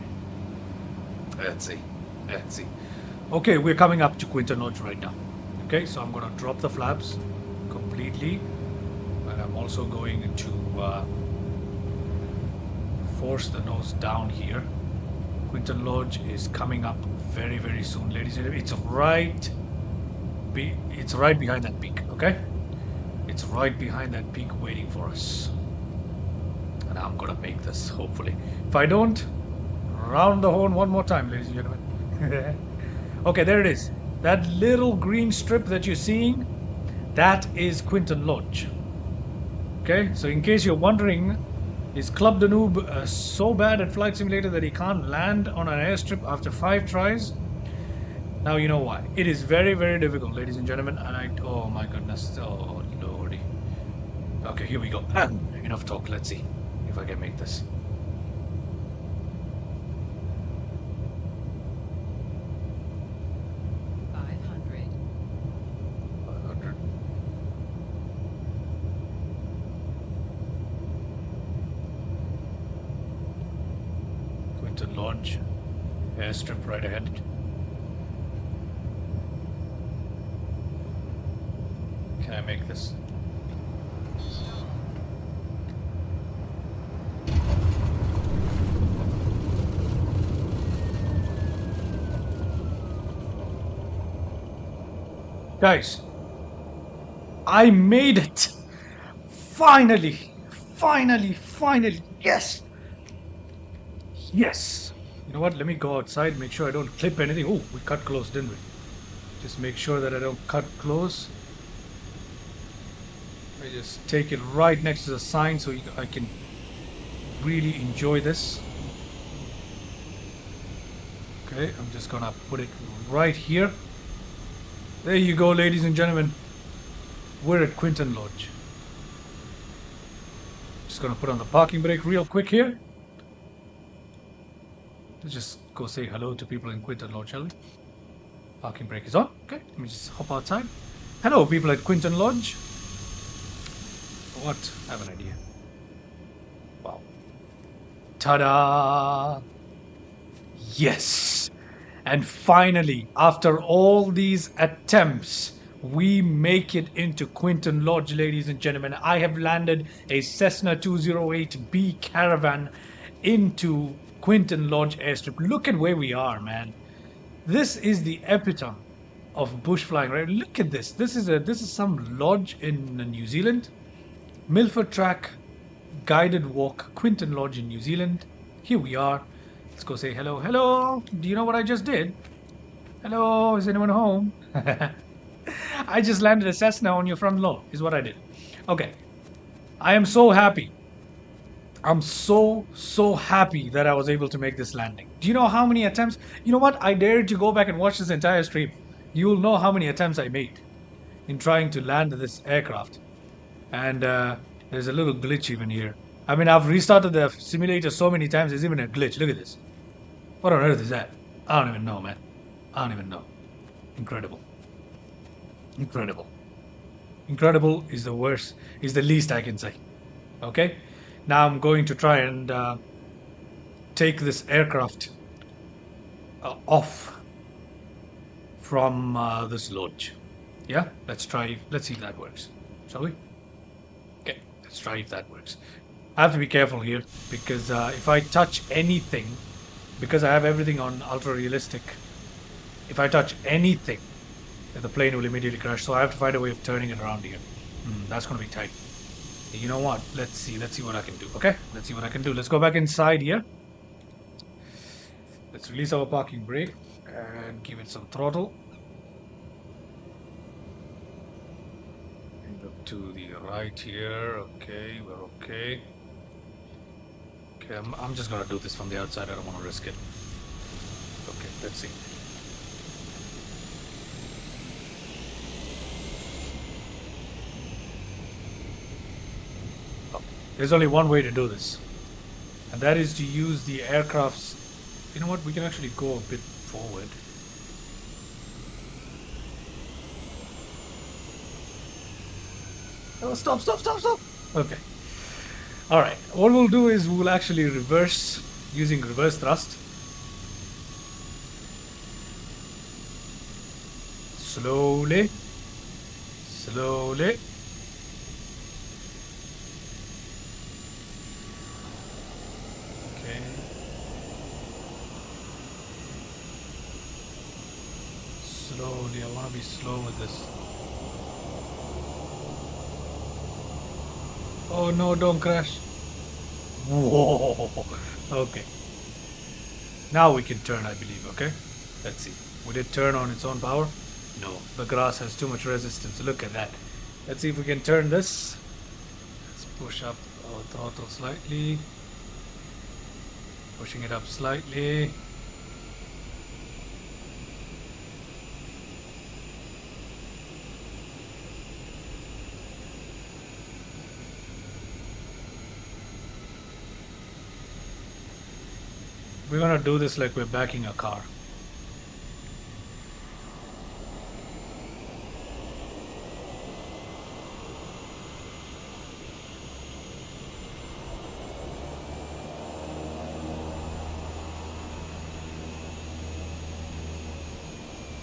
Let's see. Okay, we're coming up to Quinton Lodge right now. Okay, so I'm going to drop the flaps completely. And I'm also going to force the nose down here. Quinton Lodge is coming up very, very soon, ladies and gentlemen. It's right behind that peak, okay? It's right behind that peak waiting for us. And I'm gonna make this, hopefully. If I don't, round the horn one more time, ladies and gentlemen. Okay, there it is. That little green strip that you're seeing, that is Quinton Lodge. Okay, so in case you're wondering, is Club Danube so bad at Flight Simulator that he can't land on an airstrip after 5 tries? Now you know why. It is very, very difficult, ladies and gentlemen. And oh my goodness, oh lordy. Okay, here we go. Enough talk. Let's see if I can make this. To launch airstrip right ahead. Can I make this? Guys, I made it! Finally! Finally! Yes! Yes! You know what? Let me go outside, make sure I don't clip anything. Oh, we cut close, didn't we? Just make sure that I don't cut close. I just take it right next to the sign so I can really enjoy this. Okay, I'm just gonna put it right here. There you go, ladies and gentlemen. We're at Quinton Lodge. Just gonna put on the parking brake real quick here. Let's just go say hello to people in Quinton Lodge, shall we? Parking brake is on. Okay, let me just hop outside. Hello, people at Quinton Lodge. What? I have an idea. Wow. Ta-da! Yes! And finally, after all these attempts, we make it into Quinton Lodge, ladies and gentlemen. I have landed a Cessna 208B Caravan into Quinton Lodge airstrip. Look at where we are, man. This is the epitome of bush flying, right? Look at this. This is some lodge in New Zealand. Milford Track guided walk, Quinton Lodge in New Zealand. Here we are. Let's go say hello. Hello. Do you know what I just did? Hello. Is anyone home? I just landed a Cessna on your front lawn. Is what I did. Okay. I am so happy. I'm so happy that I was able to make this landing. Do you know how many attempts? You know what? I dare you to go back and watch this entire stream. You will know how many attempts I made in trying to land this aircraft. And there's a little glitch even here. I mean, I've restarted the simulator so many times, there's even a glitch. Look at this. What on earth is that? I don't even know, man. I don't even know. Incredible. Incredible. Incredible is the worst, is the least I can say. Okay? Now I'm going to try and take this aircraft off from this lodge. Yeah? Let's see if that works. Shall we? Okay, let's try if that works. I have to be careful here because if I touch anything, because I have everything on ultra realistic, if I touch anything, the plane will immediately crash. So I have to find a way of turning it around here. That's going to be tight. You know what? Let's see what I can do. Okay, let's see what I can do. Let's go back inside here. Let's release our parking brake and give it some throttle. And up to the right here. Okay, we're okay. Okay, I'm just gonna do this from the outside. I don't want to risk it. Okay, let's see. Oh, there's only one way to do this, and that is to use the aircraft's. You know what? We can actually go a bit forward. Oh, stop. Okay. Alright, what we'll do is we'll actually reverse using reverse thrust. Slowly. Okay. Slowly, I want to be slow with this. Oh no, don't crash. Whoa. Okay. Now we can turn, I believe. Okay. Let's see. Would it turn on its own power? No. The grass has too much resistance. Look at that. Let's see if we can turn this. Let's push up our throttle slightly. Pushing it up slightly. We're gonna do this like we're backing a car.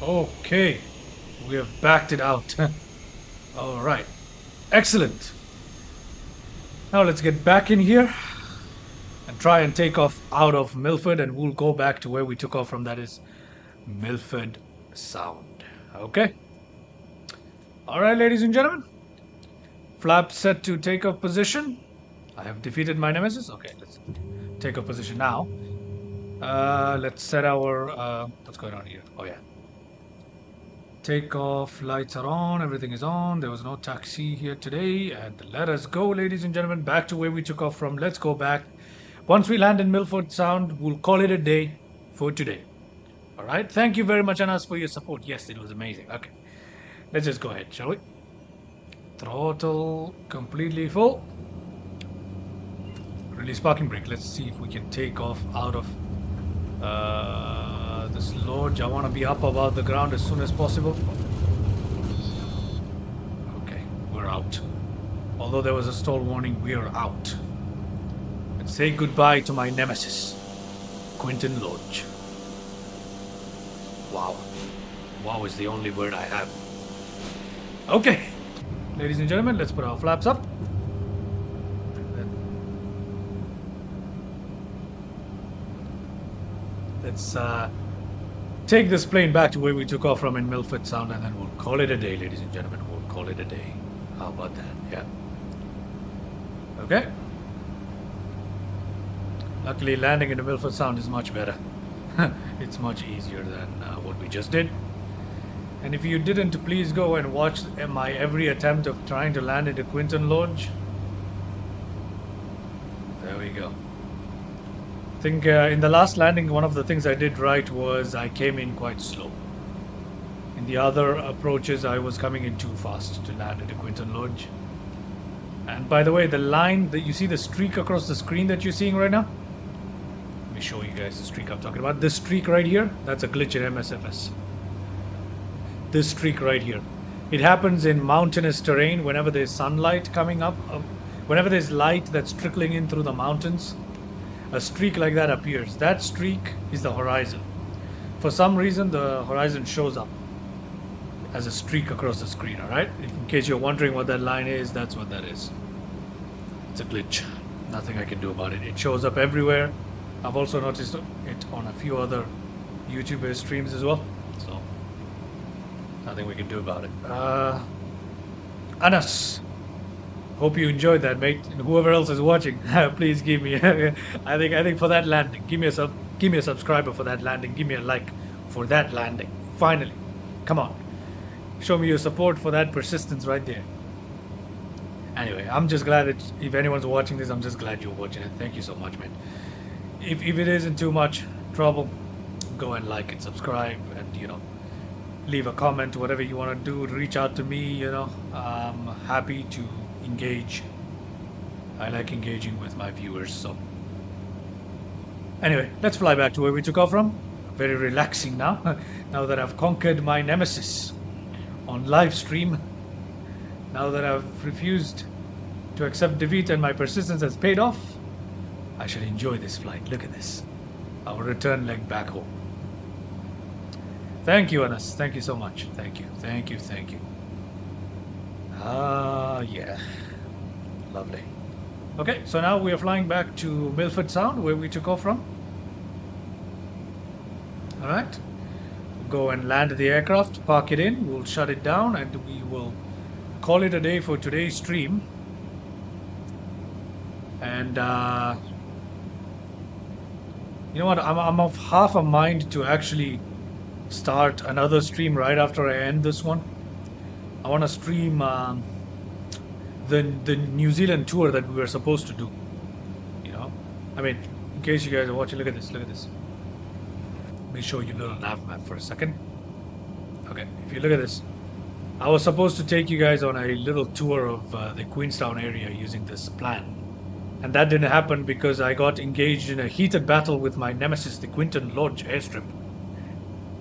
Okay, we have backed it out. All right, excellent. Now let's get back in here and try and take off out of Milford, and we'll go back to where we took off from. That is Milford Sound. Okay. All right, ladies and gentlemen. Flap set to takeoff position. I have defeated my nemesis. Okay, let's take off position now. Let's set our what's going on here? Oh yeah. Takeoff lights are on, everything is on. There was no taxi here today. And let us go, ladies and gentlemen, back to where we took off from. Let's go back. Once we land in Milford Sound, we'll call it a day for today. All right. Thank you very much, Anas, for your support. Yes, it was amazing. Okay. Let's just go ahead, shall we? Throttle completely full. Release parking brake. Let's see if we can take off out of this lodge. I want to be up above the ground as soon as possible. Okay, we're out. Although there was a stall warning, we are out. Let's say goodbye to my nemesis, Quinton Lodge. Wow. Wow is the only word I have. Okay. Ladies and gentlemen, let's put our flaps up. Let's take this plane back to where we took off from in Milford Sound, and then we'll call it a day, ladies and gentlemen. We'll call it a day. How about that? Yeah. Okay. Luckily, landing in the Milford Sound is much better. It's much easier than what we just did. And if you didn't, please go and watch my every attempt of trying to land into Quinton Lodge. There we go. I think in the last landing, one of the things I did right was I came in quite slow. In the other approaches, I was coming in too fast to land into Quinton Lodge. And by the way, the line that you see, the streak across the screen that you're seeing right now, let me show you guys the streak I'm talking about. This streak right here, that's a glitch in MSFS. This streak right here. It happens in mountainous terrain whenever there's sunlight coming up, whenever there's light that's trickling in through the mountains. A streak like that appears. That streak is the horizon. For some reason, the horizon shows up as a streak across the screen, alright? In case you're wondering what that line is, that's what that is. It's a glitch. Nothing I can do about it. It shows up everywhere. I've also noticed it on a few other YouTuber streams as well. So, nothing we can do about it. Anas. Hope you enjoyed that, mate. And whoever else is watching, please give me. I think for that landing, give me a subscriber for that landing. Give me a like for that landing. Finally, come on, show me your support for that persistence right there. Anyway, I'm just glad that if anyone's watching this, I'm just glad you're watching it. Thank you so much, man. If it isn't too much trouble, go and like and subscribe, and leave a comment, whatever you want to do. Reach out to me. I'm happy to engage. I like engaging with my viewers. So anyway, let's fly back to where we took off from. Very relaxing now. Now that I've conquered my nemesis on live stream, now that I've refused to accept defeat and my persistence has paid off, I shall enjoy this flight. Look at this, our return leg back home. Thank you, Anas. Thank you so much. Thank you. Thank you. Thank you. Yeah. Lovely. Okay, so now we are flying back to Milford Sound, where we took off from. Alright. We'll go and land the aircraft, park it in, we'll shut it down, and we will call it a day for today's stream. And You know what? I'm of half a mind to actually start another stream right after I end this one. I want to stream the New Zealand tour that we were supposed to do. You know, I mean, in case you guys are watching, look at this. Look at this. Let me show you a little nav map for a second. Okay, if you look at this, I was supposed to take you guys on a little tour of the Queenstown area using this plan. And that didn't happen because I got engaged in a heated battle with my nemesis, the Quinton Lodge airstrip.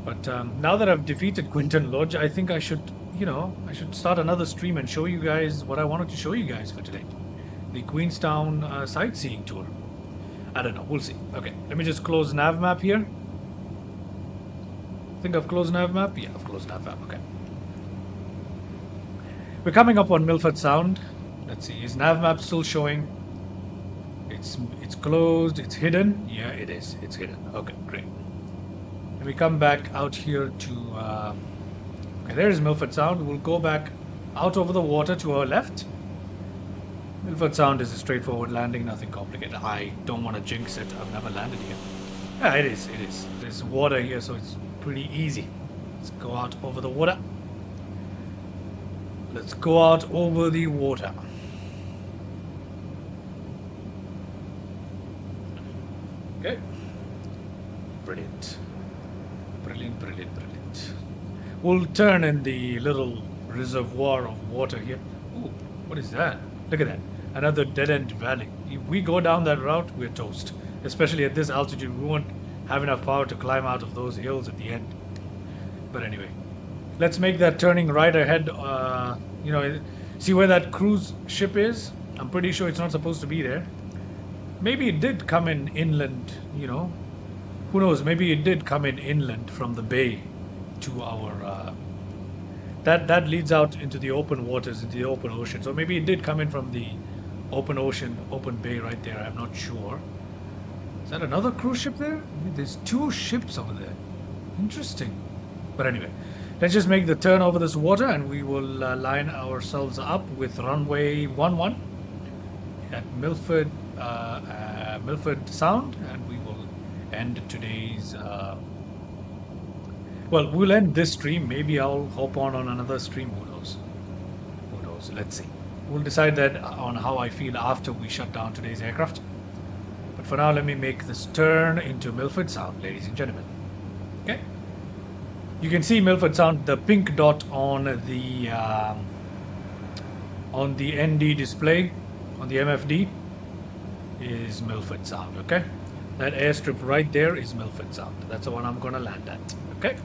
But now that I've defeated Quinton Lodge, I think I should, I should start another stream and show you guys what I wanted to show you guys for today. The Queenstown sightseeing tour. I don't know, we'll see. Okay, let me just close nav map here. Think I've closed nav map? Yeah, I've closed nav map, okay. We're coming up on Milford Sound. Let's see, is nav map still showing? It's closed, it's hidden. Yeah, it is, it's hidden. Okay, great. And we come back out here to, okay, there is Milford Sound. We'll go back out over the water to our left. Milford Sound is a straightforward landing, nothing complicated. I don't want to jinx it, I've never landed here. Yeah, it is, it is. There's water here, so it's pretty easy. Let's go out over the water. Let's go out over the water. Okay. Brilliant. Brilliant, brilliant, brilliant. We'll turn in the little reservoir of water here. Ooh, what is that? Look at that. Another dead-end valley. If we go down that route, we're toast. Especially at this altitude, we won't have enough power to climb out of those hills at the end. But anyway, let's make that turning right ahead. See where that cruise ship is? I'm pretty sure it's not supposed to be there. Maybe it did come in inland, Who knows? Maybe it did come in inland from the bay to our... that leads out into the open waters, into the open ocean. So maybe it did come in from the open ocean, open bay right there. I'm not sure. Is that another cruise ship there? There's two ships over there. Interesting. But anyway, let's just make the turn over this water and we will line ourselves up with runway 11 at Milford Sound, and we will end today's we'll end this stream. Maybe I'll hop on another stream. Who knows? Let's see. We'll decide that on how I feel after we shut down today's aircraft. But for now, let me make this turn into Milford Sound, ladies and gentlemen. Okay. You can see Milford Sound, the pink dot on the ND display, on the MFD, is Milford Sound, okay? That airstrip right there is Milford Sound. That's the one I'm gonna land at, okay?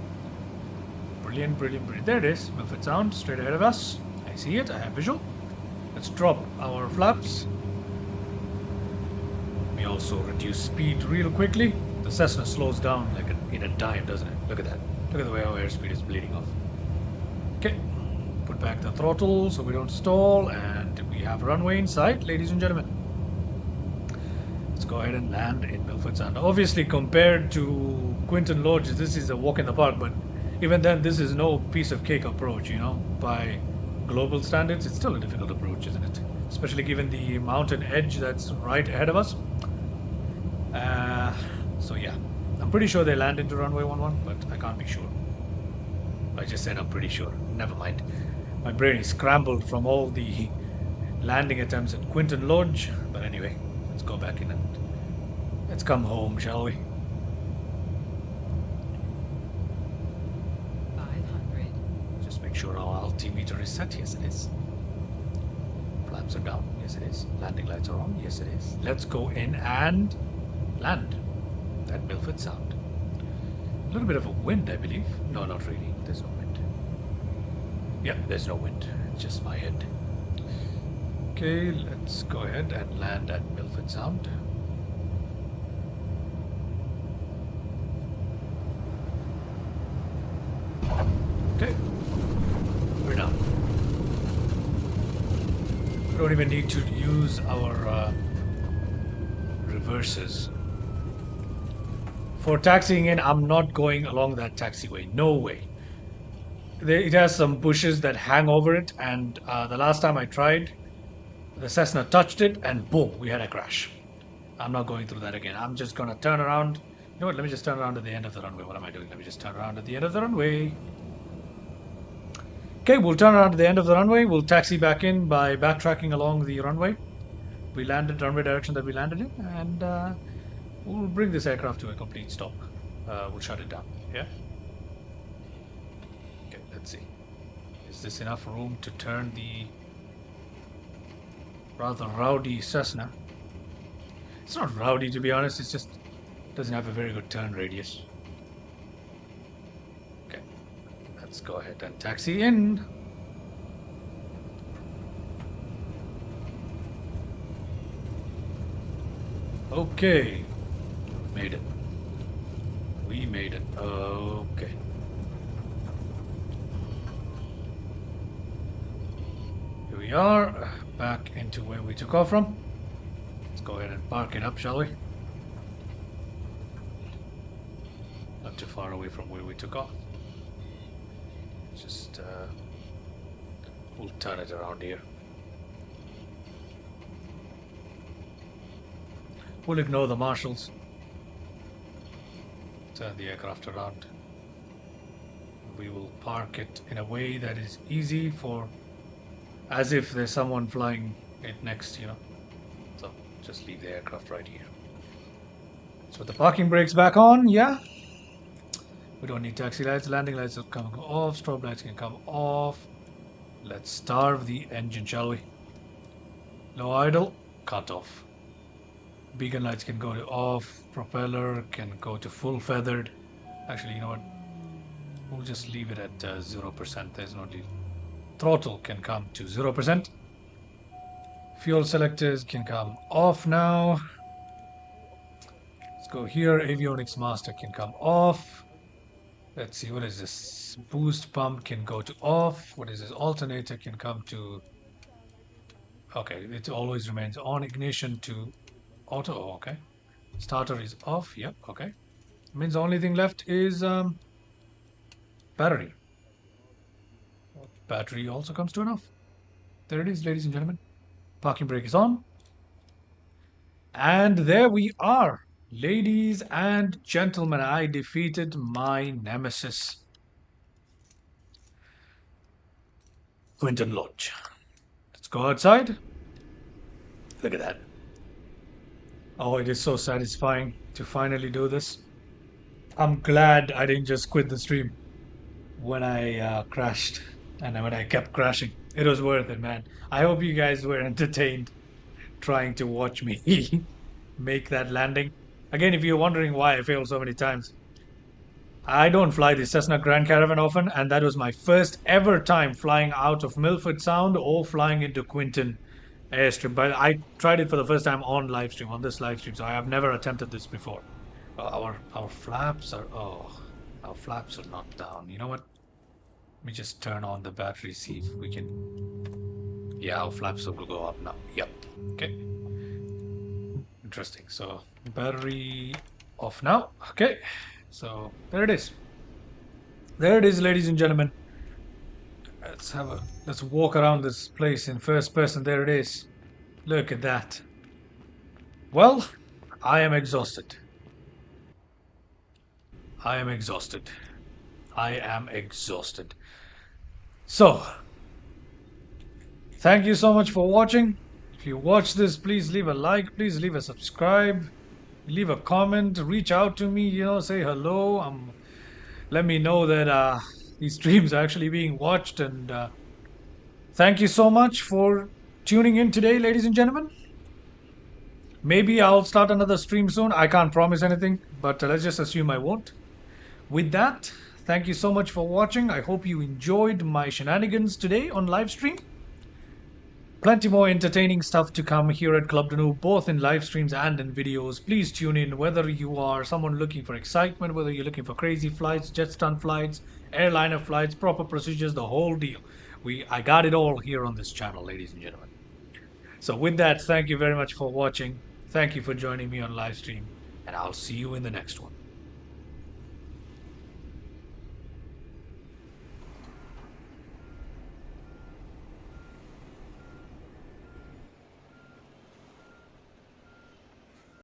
Brilliant, brilliant, brilliant. There it is, Milford Sound, straight ahead of us. I see it, I have visual. Let's drop our flaps. We also reduce speed real quickly. The Cessna slows down like in a dime, doesn't it? Look at that. Look at the way our airspeed is bleeding off. Okay, put back the throttle so we don't stall, and we have runway in sight, ladies and gentlemen. Let's go ahead and land in Milford Sound. Obviously, compared to Quinton Lodge, this is a walk in the park, but even then, this is no piece of cake approach, By global standards, it's still a difficult approach, isn't it? Especially given the mountain edge that's right ahead of us. So yeah, I'm pretty sure they land into runway 11, but I can't be sure. I just said I'm pretty sure. Never mind. My brain is scrambled from all the landing attempts at Quinton Lodge. But anyway, let's go back in and let's come home, shall we? 500. Just make sure our altimeter is set. Yes, it is. Flaps are down. Yes, it is. Landing lights are on. Yes, it is. Let's go in and land at Milford Sound. A little bit of a wind, I believe. No, not really. There's no wind. Yeah, there's no wind. It's just my head. Okay, let's go ahead and land at Milford Sound. Okay, we're done. We don't even need to use our reverses. For taxiing in, I'm not going along that taxiway. No way. It has some bushes that hang over it, and the last time I tried, the Cessna touched it, and boom, we had a crash. I'm not going through that again. I'm just gonna turn around You know what? Let me just turn around at the end of the runway. What am I doing? Let me just turn around at the end of the runway. Okay, we'll turn around at the end of the runway. We'll taxi back in by backtracking along the runway. We landed runway direction that we landed in, and we'll bring this aircraft to a complete stop. We'll shut it down. Yeah. Okay. Let's see. Is this enough room to turn the rather rowdy Cessna? It's not rowdy, to be honest. It's just doesn't have a very good turn radius. Okay. Let's go ahead and taxi in. Okay. Made it. We made it. Okay. Here we are. Back into where we took off from. Let's go ahead and park it up, shall we? Not too far away from where we took off. Just we'll turn it around here. We'll ignore the marshals. Turn the aircraft around. We will park it in a way that is easy for, as if there's someone flying it next, you know. So just leave the aircraft right here. So the parking brake's back on, yeah. We don't need taxi lights. Landing lights will come off. Strobe lights can come off. Let's starve the engine, shall we? No idle. Cut off. Beacon lights can go to off. Propeller can go to full feathered. Actually, you know what? We'll just leave it at 0%. There's no need. Throttle can come to 0%. Fuel selectors can come off now. Let's go here. Avionics master can come off. Let's see, what is this? Boost pump can go to off. What is this? Alternator can come to... Okay, it always remains on. Ignition to auto. Oh, okay. Starter is off. Yep, okay. Means the only thing left is battery. Battery also comes to an off. There it is, ladies and gentlemen. Parking brake is on. And there we are. Ladies and gentlemen, I defeated my nemesis, Quinton Lodge. Let's go outside. Look at that. Oh, it is so satisfying to finally do this. I'm glad I didn't just quit the stream when I crashed and when I kept crashing. It was worth it, man. I hope you guys were entertained trying to watch me make that landing. Again, if you're wondering why I failed so many times, I don't fly the Cessna Grand Caravan often, and that was my first ever time flying out of Milford Sound or flying into Quinton Airstrip. But I tried it for the first time on Livestream, on this Livestream, so I have never attempted this before. Our flaps are... Oh, our flaps are not down. You know what? Let me just turn on the battery, see if we can... Yeah, our flaps will go up now. Yep. Okay. Interesting. So, battery off now. Okay. So, there it is. There it is, ladies and gentlemen. Let's walk around this place in first person. There it is. Look at that. Well, I am exhausted. I am exhausted. I am exhausted. So, thank you so much for watching. If you watch this, please leave a like, please leave a subscribe, leave a comment, reach out to me, you know, say hello. Let me know that these streams are actually being watched, and thank you so much for tuning in today, ladies and gentlemen. Maybe I'll start another stream soon. I can't promise anything, but let's just assume I won't. With that, thank you so much for watching. I hope you enjoyed my shenanigans today on Livestream. Plenty more entertaining stuff to come here at Club Danu, both in live streams and in videos. Please tune in, whether you are someone looking for excitement, whether you're looking for crazy flights, jet stunt flights, airliner flights, proper procedures, the whole deal. I got it all here on this channel, ladies and gentlemen. So with that, thank you very much for watching. Thank you for joining me on live stream, and I'll see you in the next one.